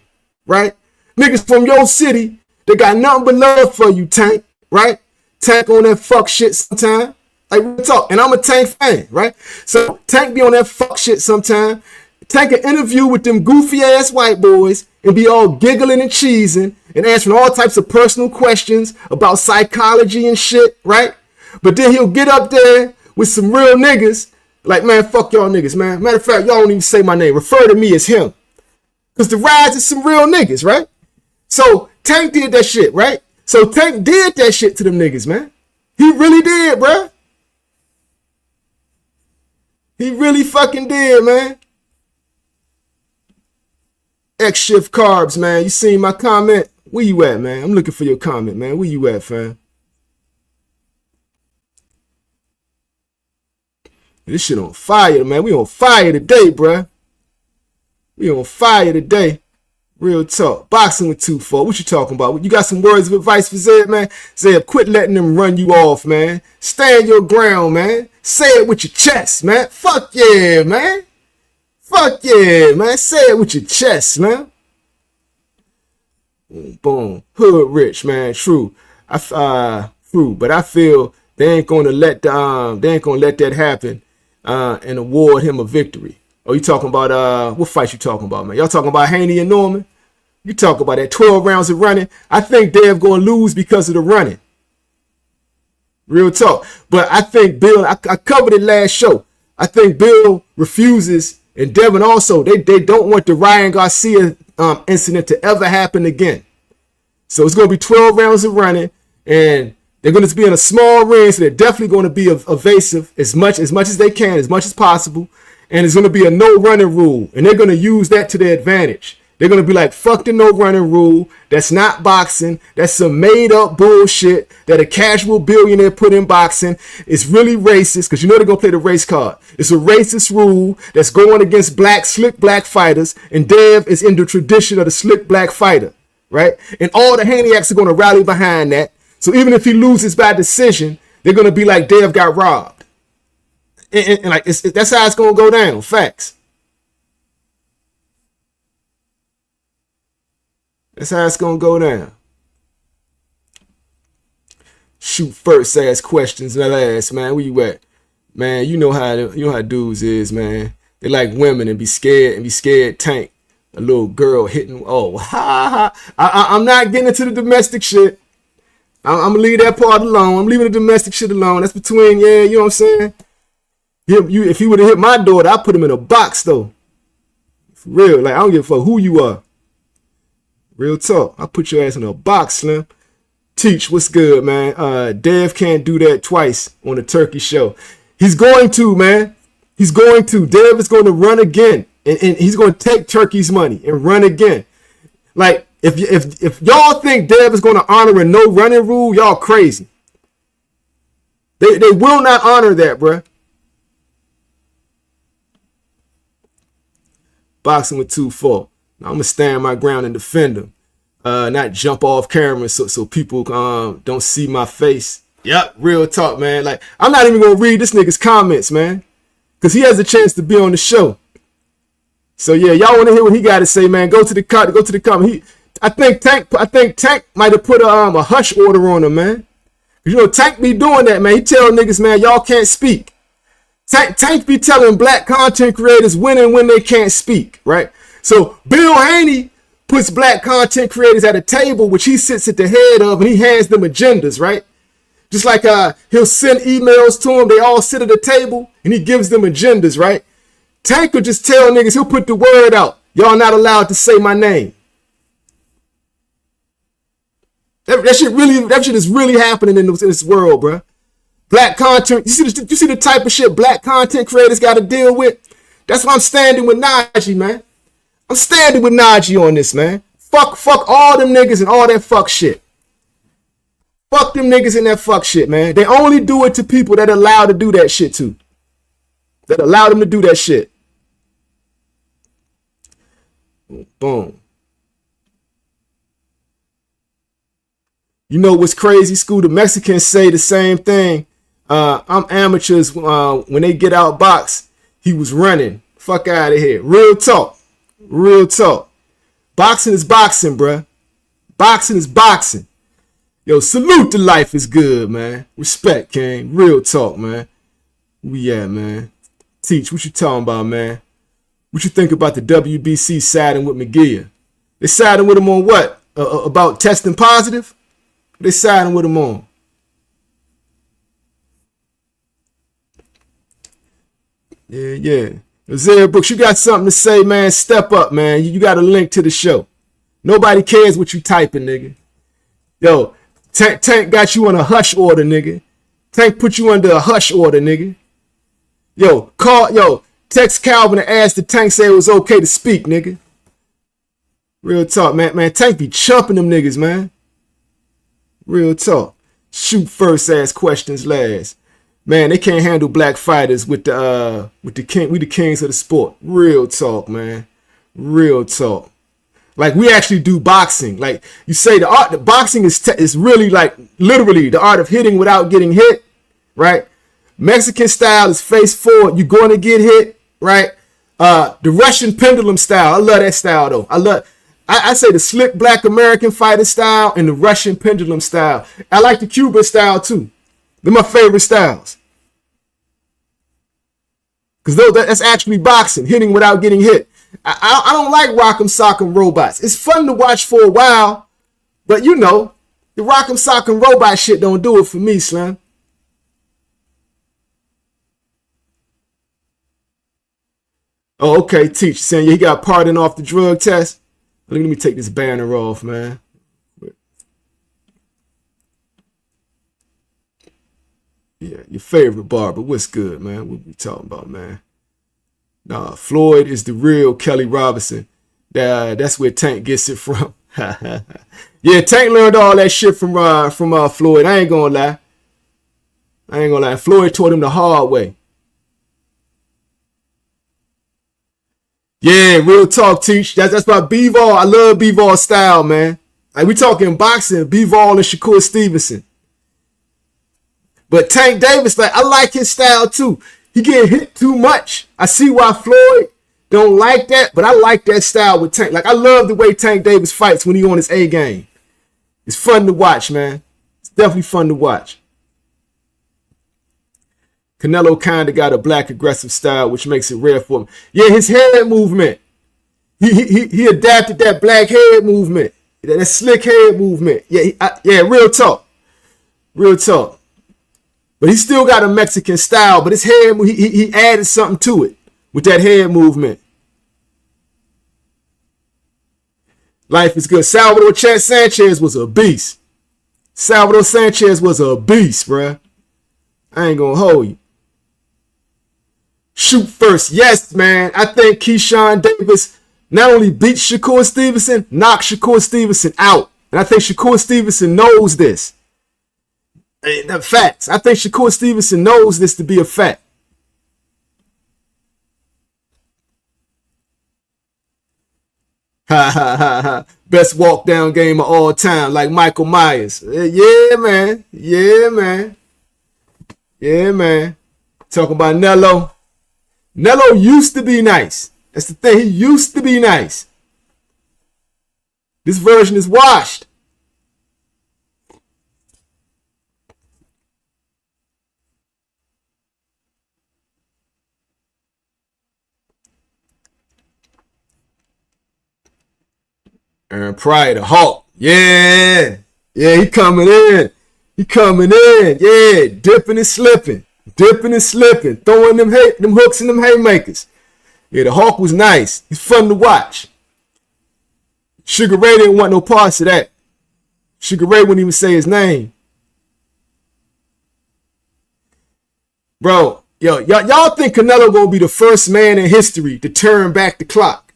right? Niggas from your city, they got nothing but love for you, Tank, right? Tank on that fuck shit sometime. Like, we talk, and I'm a Tank fan, right? So Tank be on that fuck shit sometime. Tank an interview with them goofy ass white boys and be all giggling and cheesing and answering all types of personal questions about psychology and shit, right? But then he'll get up there with some real niggas, like, man, fuck y'all niggas, man. Matter of fact, y'all don't even say my name. Refer to me as him. Because the rise is some real niggas, right? So Tank did that shit, right? So Tank did that shit to them niggas, man. He really did, bruh. He really fucking did, man. X-Shift Carbs, man. You seen my comment? Where you at, man? I'm looking for your comment, man. Where you at, fam? This shit on fire, man. We on fire today, bruh. We on fire today. Real talk. Boxing with 2-4. What you talking about? You got some words of advice for Zeb, man? Zeb, quit letting them run you off, man. Stand your ground, man. Say it with your chest, man. Fuck yeah, man. Fuck yeah, man. Say it with your chest, man. Boom. Hood Rich, man. True. True. But I feel they ain't gonna let that happen and award him a victory. Oh, you talking about what fight you talking about, man? Y'all talking about Haney and Norman? You talk about that 12 rounds of running. I think Dev gonna lose because of the running. Real talk. But I think Bill, I covered it last show. I think Bill refuses, and Devin also, they don't want the Ryan Garcia incident to ever happen again. So it's gonna be 12 rounds of running, and they're going to be in a small ring, so they're definitely going to be evasive as much as they can, as much as possible. And it's going to be a no running rule, and they're going to use that to their advantage. They're going to be like, fuck the no running rule. That's not boxing. That's some made up bullshit that a casual billionaire put in boxing. It's really racist because you know they're going to play the race card. It's a racist rule that's going against slick black fighters, and Dev is in the tradition of the slick black fighter, right? And all the Haniacs are going to rally behind that. So even if he loses by decision, they're going to be like, Dev got robbed. And like, that's how it's going to go down. Facts. That's how it's going to go down. Shoot first, ask questions last, man. Where you at? Man, you know how dudes is, man. They like women and be scared Tank. A little girl hitting, oh, ha, ha. I'm not getting into the domestic shit. I'm going to leave that part alone. I'm leaving the domestic shit alone. That's between, yeah, you know what I'm saying? If he would have hit my daughter, I'd put him in a box, though. For real. Like, I don't give a fuck who you are. Real talk. I'll put your ass in a box, Slim. Teach, what's good, man? Dev can't do that twice on the turkey show. He's going to, man. He's going to. Dev is going to run again. And he's going to take Turkey's money and run again. Like, if y'all think Dev is going to honor a no running rule, y'all crazy. They will not honor that, bruh. Boxing with 2-4. Now, I'm going to stand my ground and defend him. Not jump off camera so people don't see my face. Yep, real talk, man. Like, I'm not even going to read this nigga's comments, man. Because he has a chance to be on the show. So yeah, y'all want to hear what he got to say, man? Go to the comment. I think Tank might have put a hush order on him, man. You know, Tank be doing that, man. He tell niggas, man, y'all can't speak. Tank be telling black content creators when and when they can't speak, right? So Bill Haney puts black content creators at a table, which he sits at the head of, and he hands them agendas, right? Just like he'll send emails to them, they all sit at a table, and he gives them agendas, right? Tank will just tell niggas, he'll put the word out. Y'all not allowed to say my name. That shit is really happening in this world, bro. Black content, you see the type of shit black content creators got to deal with? That's why I'm standing with Najee, man. I'm standing with Najee on this, man. Fuck all them niggas and all that fuck shit. Fuck them niggas and that fuck shit, man. They only do it to people that are allowed to do that shit to. That allow them to do that shit. Boom. You know what's crazy, School? The Mexicans say the same thing. I'm amateurs when they get out box. He was running. Fuck out of here. Real talk. Real talk. Boxing is boxing, bruh. Boxing is boxing. Yo, salute to life is good, man. Respect, King. Real talk, man. Where we at, man? Teach, what you talking about, man? What you think about the WBC siding with McGear? They siding with him on what? About testing positive? They siding with him on? Yeah. Zara Brooks, you got something to say, man? Step up, man. You got a link to the show. Nobody cares what you typing, nigga. Yo, Tank got you on a hush order, nigga. Tank put you under a hush order, nigga. Text Calvin and ask the Tank say it was okay to speak, nigga. Real talk, man. Man, Tank be chumping them niggas, man. Real talk. Shoot first, ask questions last. Man, they can't handle black fighters with the king. We the kings of the sport. Real talk, man. Real talk. Like, we actually do boxing. Like, you say the boxing is really like literally the art of hitting without getting hit, right? Mexican style is face forward. You're going to get hit, right? The Russian pendulum style. I love that style, though. I say the slick black American fighter style and the Russian pendulum style. I like the Cuban style, too. They're my favorite styles. Because that's actually boxing, hitting without getting hit. I don't like rock'em sock'em robots. It's fun to watch for a while, but you know, the rock'em sock'em robot shit don't do it for me, Slim. Oh, okay, Teach saying he got pardoned off the drug test. Let me take this banner off, man. Yeah, your favorite barber. What's good, man? What we talking about, man? Nah, Floyd is the real Kelly Robinson. That's where Tank gets it from. Yeah, Tank learned all that shit from Floyd. I ain't gonna lie. Floyd taught him the hard way. Yeah, real talk, Teach. That's why B-Ball. I love B-Ball style, man. Like, we talking boxing, B-Ball and Shakur Stevenson. But Tank Davis, like, I like his style too. He getting hit too much. I see why Floyd don't like that, but I like that style with Tank. Like, I love the way Tank Davis fights when he on his A game. It's fun to watch, man. It's definitely fun to watch. Canelo kind of got a black aggressive style, which makes it rare for him. Yeah, his head movement. He adapted that black head movement, that slick head movement. Yeah, real talk. Real talk. But he still got a Mexican style, but his head, he added something to it with that head movement. Life is good. Salvador Sanchez was a beast. Salvador Sanchez was a beast, bruh. I ain't gonna hold you. Shoot first. Yes, man. I think Keyshawn Davis not only beat Shakur Stevenson, knocked Shakur Stevenson out. And I think Shakur Stevenson knows this. The facts. I think Shakur Stevenson knows this to be a fact. Ha ha ha ha. Best walk down game of all time, like Michael Myers. Yeah, man. Yeah, man. Yeah, man. Talking about Nello. Nello used to be nice. That's the thing. He used to be nice. This version is washed. Aaron Pryor, the Hawk. Yeah. Yeah, he coming in. He coming in. Yeah, dipping and slipping. Dipping and slipping. Throwing them hooks and them haymakers. Yeah, the Hawk was nice. He's fun to watch. Sugar Ray didn't want no parts of that. Sugar Ray wouldn't even say his name. Bro, yo, y'all think Canelo gonna be the first man in history to turn back the clock?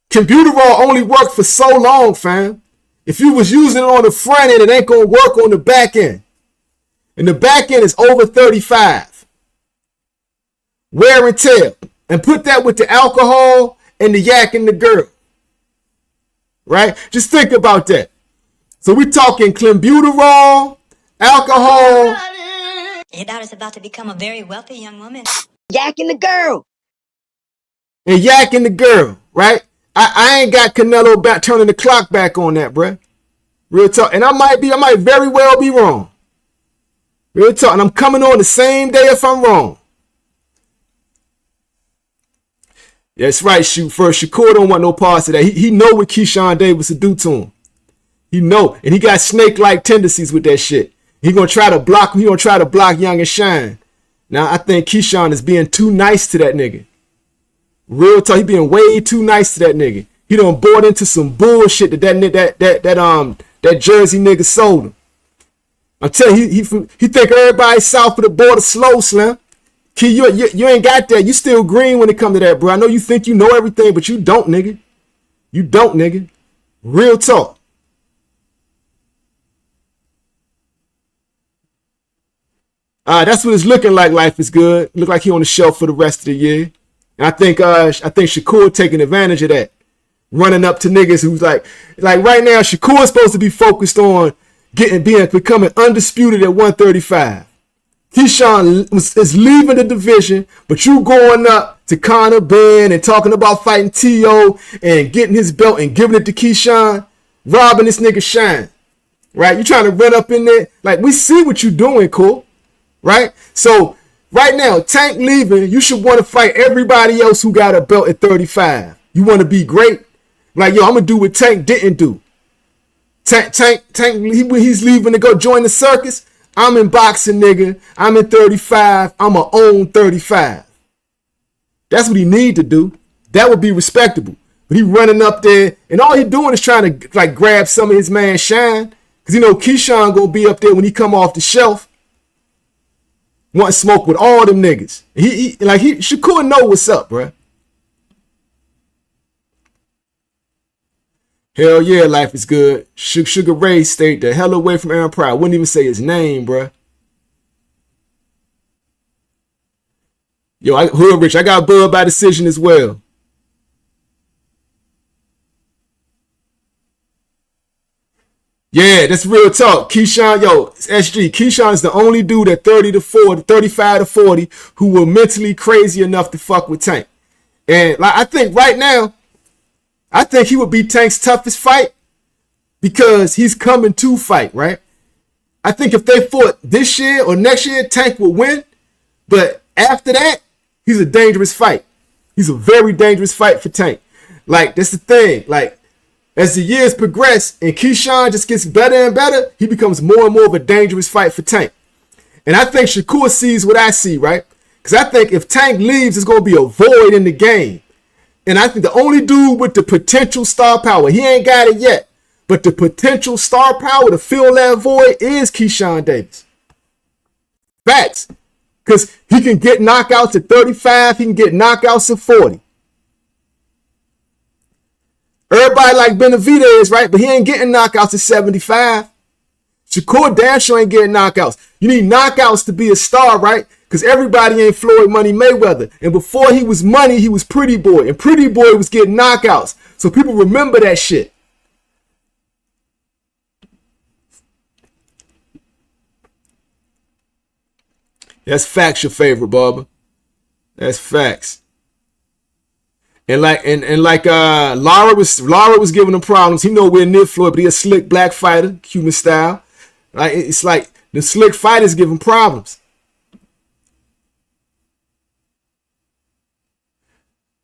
Computerol only worked for so long, fam. If you was using it on the front end, it ain't gonna work on the back end. And the back end is over 35. Wear and tear. And put that with the alcohol and the yak and the girl. Right? Just think about that. So we talking clenbuterol, alcohol. Your daughter's about to become a very wealthy young woman. Yak and the girl. And yak and the girl, right? I ain't got Canelo back turning the clock back on that, bruh. Real talk. And I might very well be wrong. Real talk. And I'm coming on the same day if I'm wrong. That's right, shoot first. Shakur don't want no parts of that. He know what Keyshawn Davis will do to him. He know. And he got snake-like tendencies with that shit. He gonna try to block him. He gonna try to block Young and Shine. Now, I think Keyshawn is being too nice to that nigga. Real talk. He being way too nice to that nigga. He done bought into some bullshit that Jersey nigga sold him. I'm telling you, he think everybody south of the border slow, Slim. Key, you ain't got that. You still green when it come to that, bro. I know you think you know everything, but you don't, nigga. You don't, nigga. Real talk. That's what it's looking like. Life is good. Look like he on the shelf for the rest of the year. And I think Shakur taking advantage of that. Running up to niggas who's like right now, Shakur is supposed to be focused on becoming undisputed at 135. Keyshawn is leaving the division, but you going up to Conor Ben and talking about fighting T.O. and getting his belt and giving it to Keyshawn, robbing this nigga Shine. Right? You trying to run up in there. Like, we see what you doing, cool. Right? So, right now, Tank leaving, you should want to fight everybody else who got a belt at 35. You want to be great? Like, yo, I'm going to do what Tank didn't do. Tank, he's leaving to go join the circus. I'm in boxing, nigga. I'm in 35. I'm going to own 35. That's what he need to do. That would be respectable. But he running up there, and all he doing is trying to, like, grab some of his man Shine. Because, you know, Keyshawn going to be up there when he come off the shelf. Want to smoke with all them niggas. Shakur know what's up, bruh. Hell yeah, life is good. Sugar Ray stayed the hell away from Aaron Pryor. Wouldn't even say his name, bruh. Yo, Hood Rich, I got Bud by decision as well. Yeah, that's real talk. Keyshawn, SG, Keyshawn is the only dude at 30 to 40, 35 to 40 who were mentally crazy enough to fuck with Tank. And like, I think right now, I think he would be Tank's toughest fight because he's coming to fight, right? I think if they fought this year or next year, Tank will win. But after that, he's a dangerous fight. He's a very dangerous fight for Tank. Like, that's the thing. Like, as the years progress and Keyshawn just gets better and better, he becomes more and more of a dangerous fight for Tank. And I think Shakur sees what I see, right? Because I think if Tank leaves, there's going to be a void in the game. And I think the only dude with the potential star power, he ain't got it yet, but the potential star power to fill that void is Keyshawn Davis. Facts. Because he can get knockouts at 35. He can get knockouts at 40. Everybody like Benavidez, right? But he ain't getting knockouts at 75. Shakur damn sure ain't getting knockouts. You need knockouts to be a star, right? Because everybody ain't Floyd Money Mayweather. And before he was Money, he was Pretty Boy. And Pretty Boy was getting knockouts. So people remember that shit. That's facts, your favorite, Bubba. That's facts. And like Lara was giving him problems. He nowhere near Floyd, but he a slick black fighter, Cuban style. Like it's like the slick fighters give him problems.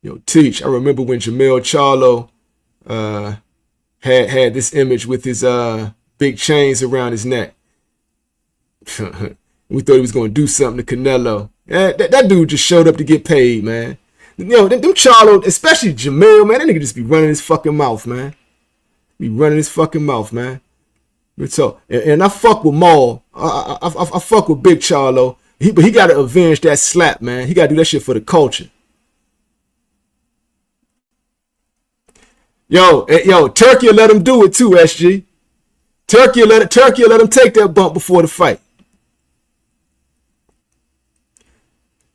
Yo, Teach. I remember when Jamel Charlo had this image with his big chains around his neck. We thought he was gonna do something to Canelo. That dude just showed up to get paid, man. You know, them Charlo, especially Jamel, man, that nigga just be running his fucking mouth, man. Be running his fucking mouth, man. So, and I fuck with Maul. I fuck with Big Charlo. But he gotta avenge that slap, man. He gotta do that shit for the culture. Yo, Turkey will let him do it too, SG. Turkey will let him take that bump before the fight.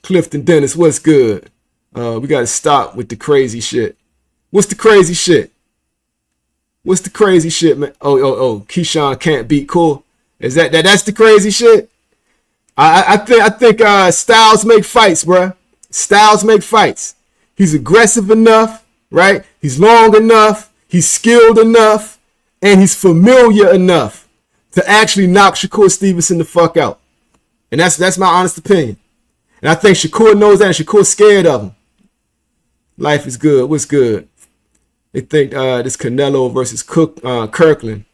Clifton Dennis, what's good? We got to stop with the crazy shit. What's the crazy shit? What's the crazy shit, man? Oh, Keyshawn can't beat Cool. Is that's the crazy shit? I think styles make fights, bruh. Styles make fights. He's aggressive enough, right? He's long enough, he's skilled enough, and he's familiar enough to actually knock Shakur Stevenson the fuck out. And that's my honest opinion. And I think Shakur knows that, and Shakur's scared of him. Life is good. What's good? They think this Canelo versus Kirkland.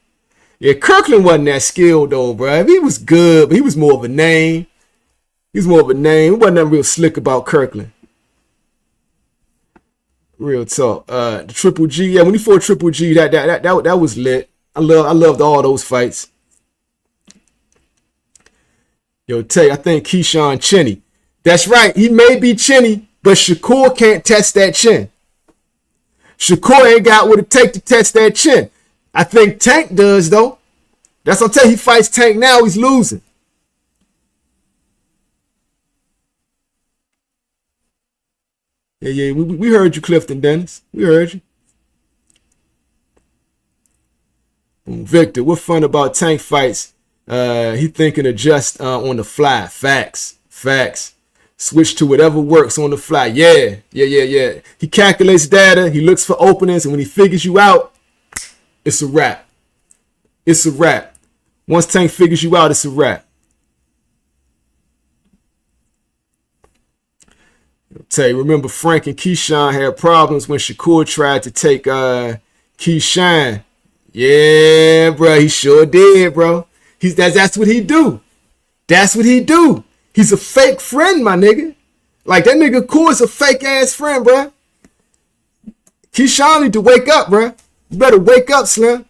Yeah, Kirkland wasn't that skilled though, bro. He was good, but he was more of a name. He was more of a name. It wasn't nothing real slick about Kirkland. Real talk. The Triple G, yeah, when he fought Triple G, that was lit. I loved all those fights. Yo, Tay, I think Keyshawn chinny. That's right. He may be chinny, but Shakur can't test that chin. Shakur ain't got what it takes to test that chin. I think Tank does, though. That's what I'm telling you. He fights Tank now, he's losing. Yeah, we heard you, Clifton Dennis. We heard you. Victor, what fun about Tank fights? He thinking of just on the fly. Facts. Switch to whatever works on the fly. Yeah. He calculates data. He looks for openings. And when he figures you out, it's a wrap. It's a wrap. Once Tank figures you out, it's a wrap. Tell you, remember Frank and Keyshawn had problems when Shakur tried to take Keyshawn. Yeah, bro. He sure did, bro. That's what he do. That's what he do. He's a fake friend, my nigga. Like, that nigga Cool is a fake-ass friend, bruh. Keyshawn need to wake up, bruh. You better wake up, Slim.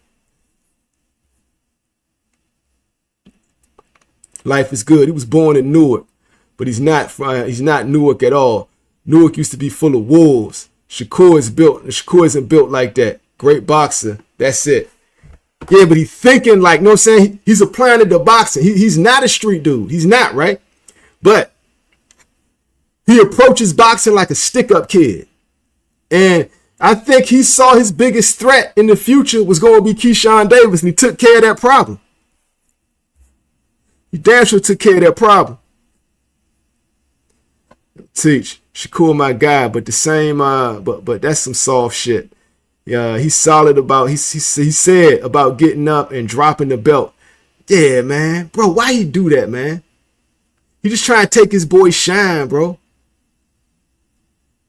Life is good. He was born in Newark, but he's not Newark at all. Newark used to be full of wolves. Shakur isn't built like that. Great boxer. That's it. Yeah, but he's thinking like, you know what I'm saying? He's applying it to boxing. He's not a street dude. He's not, right? But he approaches boxing like a stick-up kid. And I think he saw his biggest threat in the future was going to be Keyshawn Davis, and he took care of that problem. He damn sure took care of that problem. Teach, Shakur my guy, but the same, but that's some soft shit. Yeah, he's solid about, he said about getting up and dropping the belt. Yeah, man. Bro, why he do that, man? He just trying to take his boy shine, bro.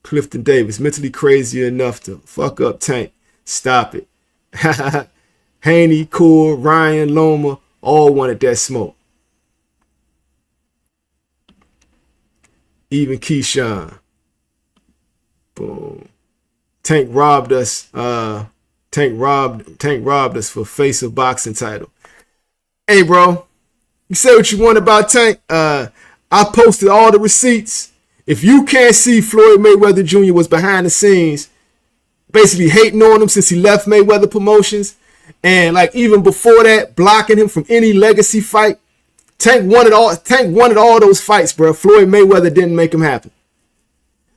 Clifton Davis, mentally crazy enough to fuck up Tank. Stop it. Haney, Core, Ryan, Loma, all wanted that smoke. Even Keyshawn. Boom. Tank robbed us. Tank robbed us for face of boxing title. Hey, bro, you say what you want about Tank. I posted all the receipts. If you can't see, Floyd Mayweather Jr. was behind the scenes, basically hating on him since he left Mayweather Promotions, and like even before that, blocking him from any legacy fight. Tank wanted all those fights, bro. Floyd Mayweather didn't make him happen.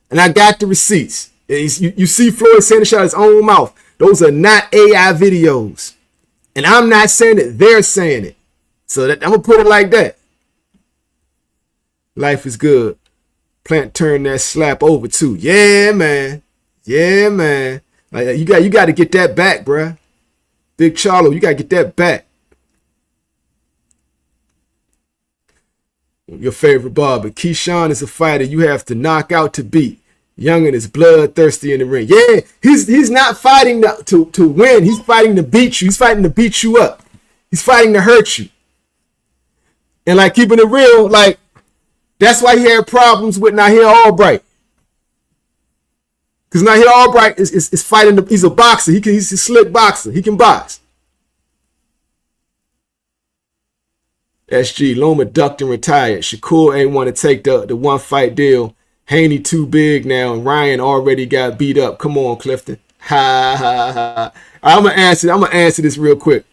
And I got the receipts. You see Floyd saying this out of his own mouth. Those are not AI videos. And I'm not saying it, they're saying it. So I'm going to put it like that. Life is good. Plant turned that slap over too. Yeah, man. Yeah, man. Like you got to get that back, bruh. Big Charlo, you got to get that back. Your favorite barber. Keyshawn is a fighter you have to knock out to beat. Youngin is bloodthirsty in the ring. Yeah, he's not fighting to win. He's fighting to beat you. He's fighting to beat you up. He's fighting to hurt you. And like keeping it real, like that's why he had problems with Nahir Albright. Because Nahir Albright is fighting. He's a boxer. He's a slick boxer. He can box. SG, Loma ducked and retired. Shakur ain't want to take the one fight deal. Haney too big now, and Ryan already got beat up. Come on, Clifton. Ha ha ha. I'm gonna answer this real quick.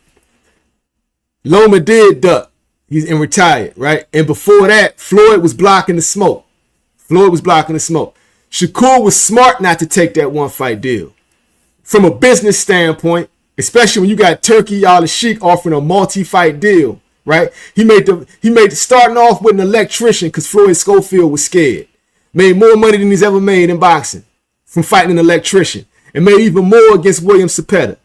Loma did duck. He's and retired, right? And before that, Floyd was blocking the smoke. Shakur was smart not to take that one fight deal. From a business standpoint, especially when you got Turkey Al-Sheikh offering a multi-fight deal, right? He made starting off with an electrician because Floyd Schofield was scared. Made more money than he's ever made in boxing from fighting an electrician, and made even more against William Cepeda.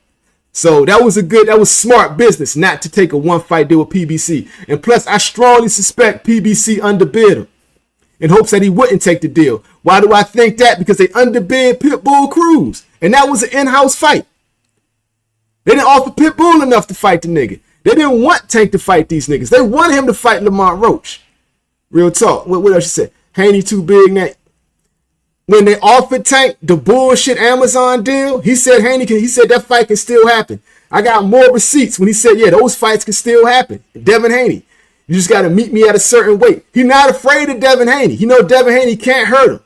So that was smart business not to take a one fight deal with PBC. And plus, I strongly suspect PBC underbid him in hopes that he wouldn't take the deal. Why do I think that? Because they underbid Pitbull Cruz, and that was an in-house fight. They didn't offer Pitbull enough to fight the nigga. They didn't want Tank to fight these niggas. They wanted him to fight Lamont Roach. Real talk. What else you say? Haney too big now. When they offered Tank the bullshit Amazon deal, he said that fight can still happen. I got more receipts when he said, yeah, those fights can still happen. Devin Haney, you just got to meet me at a certain weight. He's not afraid of Devin Haney. He know Devin Haney can't hurt him.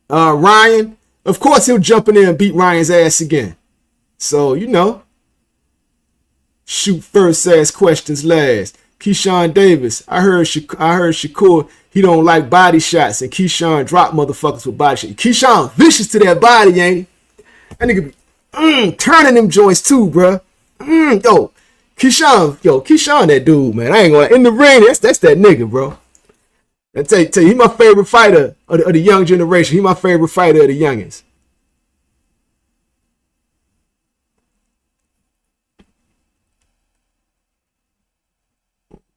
Ryan, of course he'll jump in there and beat Ryan's ass again. So, shoot first, ask questions last. Keyshawn Davis, I heard Shakur, he don't like body shots, and Keyshawn drop motherfuckers with body shots. Keyshawn vicious to that body, ain't he? That nigga be turning them joints too, bruh. Keyshawn that dude, man. I ain't gonna, in the ring, that's that nigga, bro. I tell you, he my favorite fighter of the young generation. He my favorite fighter of the youngins.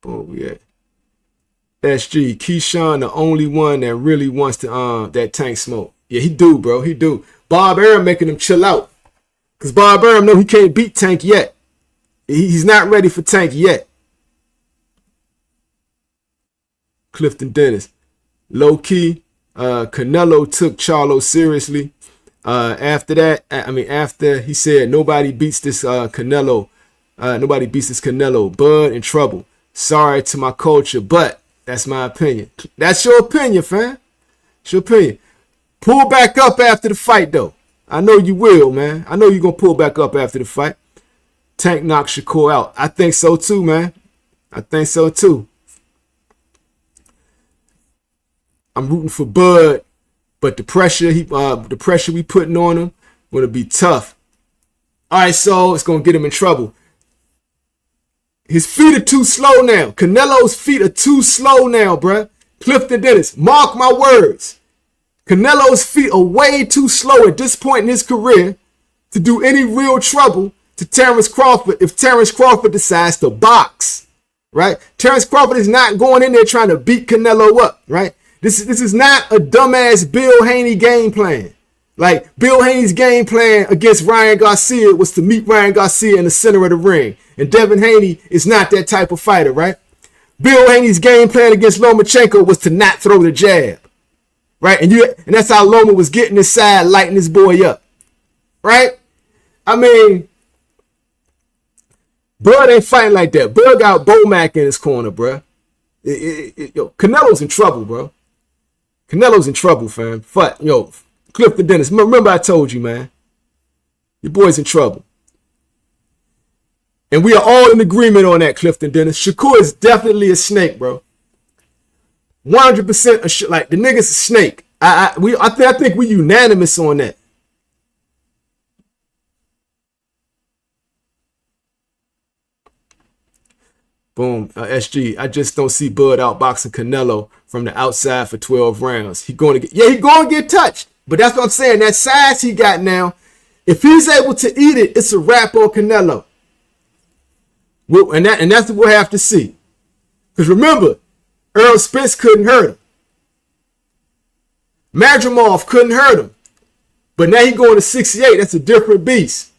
Oh yeah. SG, Keyshawn the only one that really wants to that Tank smoke. Yeah, he do, bro. He do. Bob Arum making him chill out. Cause Bob Arum know he can't beat Tank yet. He's not ready for Tank yet. Clifton Dennis. Low key, Canelo took Charlo seriously. After he said nobody beats this Canelo. Nobody beats this Canelo. Bud in trouble. Sorry to my culture, but that's my opinion. That's your opinion, fam. It's your opinion. Pull back up after the fight, though. I know you will, man. I know you're going to pull back up after the fight. Tank knocked Shakur out. I think so, too, man. I think so, too. I'm rooting for Bud, but the pressure we putting on him going to be tough. All right, so it's going to get him in trouble. His feet are too slow now. Canelo's feet are too slow now, bruh. Clifton Dennis, mark my words. Canelo's feet are way too slow at this point in his career to do any real trouble to Terrence Crawford if Terrence Crawford decides to box, right? Terrence Crawford is not going in there trying to beat Canelo up, right? This is not a dumbass Bill Haney game plan. Like, Bill Haney's game plan against Ryan Garcia was to meet Ryan Garcia in the center of the ring. And Devin Haney is not that type of fighter, right? Bill Haney's game plan against Lomachenko was to not throw the jab. right? And that's how Loma was getting his side, lighting this boy up, right? I mean, Bud ain't fighting like that. Bud got Bomac in his corner, bro. Yo, Canelo's in trouble, bro. Canelo's in trouble, fam. Yo, Clifton Dennis. Remember I told you, man. Your boy's in trouble. And we are all in agreement on that, Clifton Dennis. Shakur is definitely a snake, bro. 100% like the nigga's a snake. I think we unanimous on that. Boom, SG. I just don't see Bud outboxing Canelo from the outside for 12 rounds. He going to get touched. But that's what I'm saying. That size he got now, if he's able to eat it, it's a wrap on Canelo. And that's what we'll have to see. Because remember, Earl Spence couldn't hurt him. Madrimov couldn't hurt him. But now he's going to 68. That's a different beast.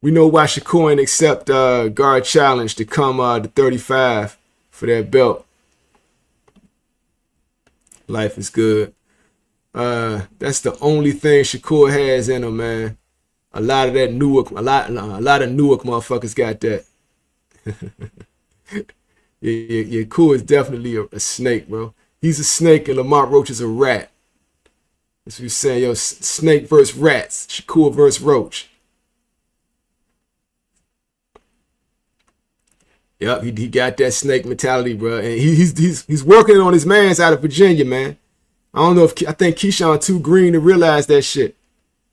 We know why Shakur ain't accept guard challenge to come to 35 for that belt. Life is good. That's the only thing Shakur has in him, man. A lot of Newark motherfuckers got that. yeah, Shakur is definitely a snake, bro. He's a snake and Lamont Roach is a rat. That's what you're saying, yo. Snake versus rats. Shakur versus Roach. Yep, he got that snake mentality, bro. And he's working on his mans out of Virginia, man. I think Keyshawn too green to realize that shit.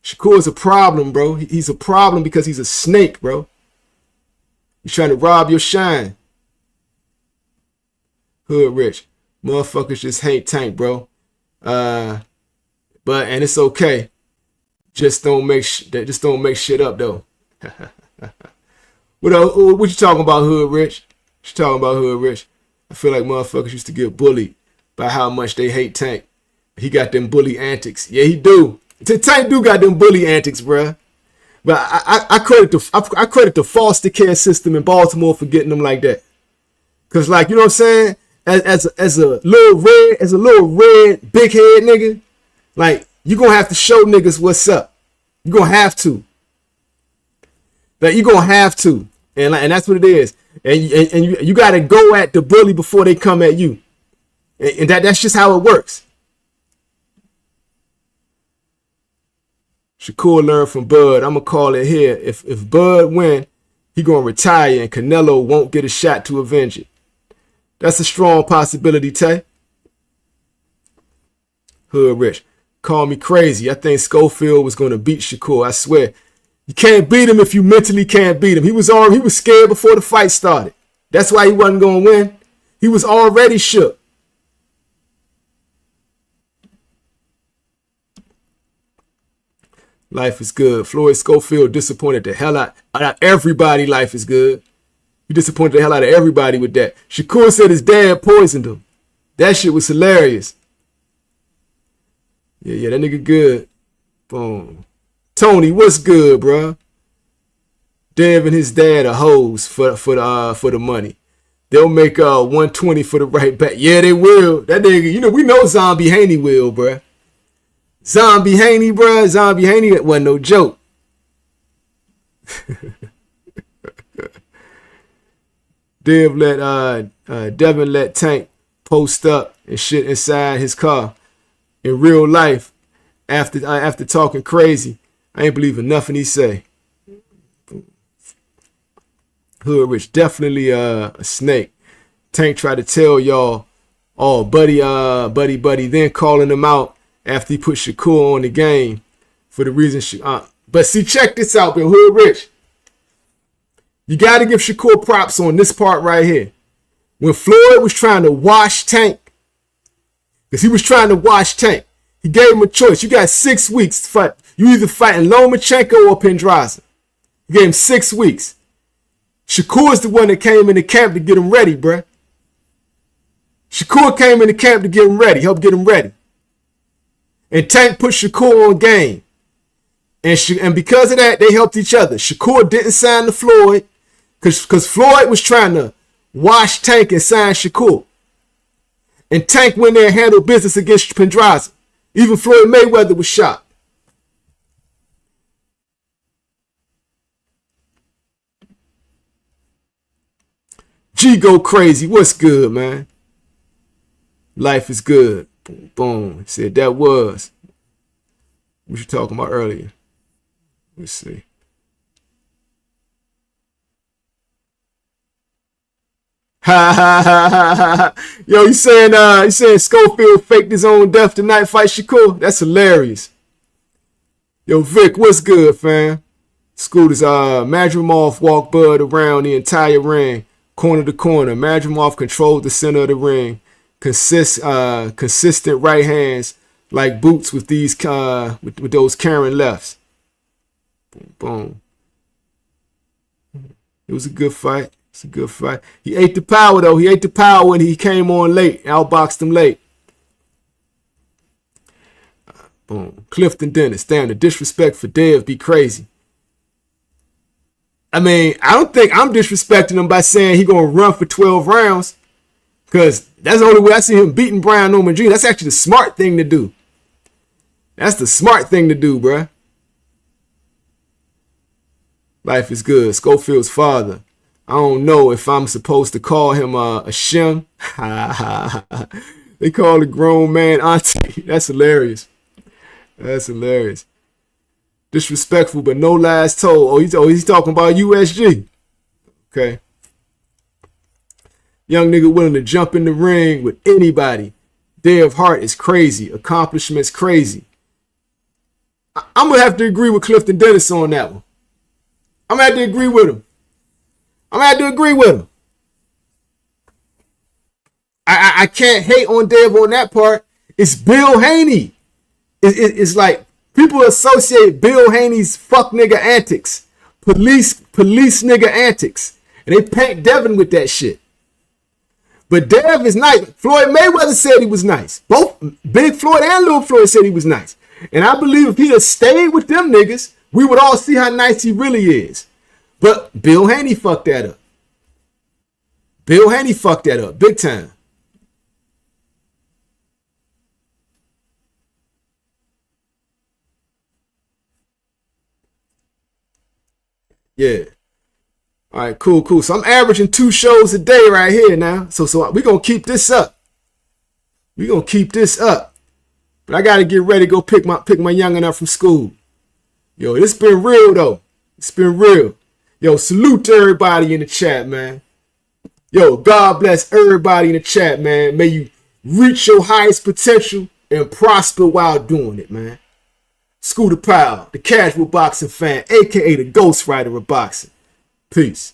Shakur's a problem, bro. He's a problem because he's a snake, bro. He's trying to rob your shine. Hood rich. Motherfuckers just hate Tank, bro. And it's okay. Just don't make shit up though. What you talking about, Hood Rich? What you talking about, Hood Rich? I feel like motherfuckers used to get bullied by how much they hate Tank. He got them bully antics. Yeah, he do. Tank do got them bully antics, bruh. But I credit the foster care system in Baltimore for getting them like that. Cause like, you know what I'm saying? As a little red big head nigga, like you gonna have to show niggas what's up. You gonna have to. Like you gonna have to. And that's what it is. And you gotta go at the bully before they come at you. And that's just how it works. Shakur learned from Bud. I'm gonna call it here. If Bud win, he gonna retire and Canelo won't get a shot to avenge it. That's a strong possibility, Tay. Hood Rich. Call me crazy. I think Schofield was gonna beat Shakur. I swear. You can't beat him if you mentally can't beat him. He was scared before the fight started. That's why he wasn't gonna win. He was already shook. Life is good. Floyd Schofield disappointed the hell out of everybody. Life is good. He disappointed the hell out of everybody with that. Shakur said his dad poisoned him. That shit was hilarious. Yeah, that nigga good. Boom. Tony, what's good, bro? Dev and his dad are hoes for the money. They'll make 120 for the right back. Yeah, they will. That nigga, we know Zombie Haney will, bro. Zombie Haney, bro. Zombie Haney, that wasn't no joke. Devin let Tank post up and shit inside his car. In real life, after talking crazy, I ain't believing nothing he say. Hood Rich, definitely a snake. Tank tried to tell y'all, oh, buddy, then calling him out after he put Shakur on the game for the reason but see, check this out, Bill. Hood Rich. You got to give Shakur props on this part right here. When Floyd was trying to wash Tank, because he was trying to wash Tank, he gave him a choice. You got 6 weeks to fight. You either fighting Lomachenko or Pendraza. He gave him 6 weeks. Shakur's the one that came in the camp to get him ready, bruh. Shakur came in the camp to get him ready, help get him ready. And Tank put Shakur on game. And because of that, they helped each other. Shakur didn't sign to Floyd because Floyd was trying to wash Tank and sign Shakur. And Tank went there and handled business against Pendraza. Even Floyd Mayweather was shocked. G go crazy. What's good, man? Life is good. Boom, boom. He said that was. What you talking about earlier? Let's see. Ha ha ha ha ha. Yo, you saying Schofield faked his own death tonight, fight Shakur? That's hilarious. Yo, Vic, what's good, fam? Scooters, Madrimov walked Bud around the entire ring, corner to corner. Madrimov controlled the center of the ring. Consistent right hands like boots with these with those Karen lefts. Boom, boom. It was a good fight. It's a good fight. He ate the power, though. He ate the power when he came on late. Outboxed him late. Boom. Clifton Dennis. Damn, the disrespect for Dev be crazy. I mean, I don't think I'm disrespecting him by saying he going to run for 12 rounds. Because that's the only way I see him beating Brian Norman Jr. That's actually the smart thing to do. That's the smart thing to do, bruh. Life is good. Schofield's father. I don't know if I'm supposed to call him a shim. They call a grown man auntie. That's hilarious. That's hilarious. Disrespectful, but no lies told. He's talking about USG. Okay. Young nigga willing to jump in the ring with anybody. Day of Heart is crazy. Accomplishments crazy. I'm going to have to agree with Clifton Dennis on that one. I'm going to have to agree with him. I can't hate on Dev on that part. It's Bill Haney. It's like people associate Bill Haney's fuck nigga antics, police nigga antics, and they paint Devin with that shit. But Dev is nice. Floyd Mayweather said he was nice. Both Big Floyd and Little Floyd said he was nice. And I believe if he'd have stayed with them niggas, we would all see how nice he really is. But Bill Haney fucked that up. Bill Haney fucked that up big time. Yeah. All right, cool. So I'm averaging 2 shows a day right here now. So we're going to keep this up. But I got to get ready to go pick my youngin' up from school. Yo, it's been real, though. It's been real. Yo, salute to everybody in the chat, man. Yo, God bless everybody in the chat, man. May you reach your highest potential and prosper while doing it, man. Scooter Powell, the casual boxing fan, a.k.a. the ghostwriter of boxing. Peace.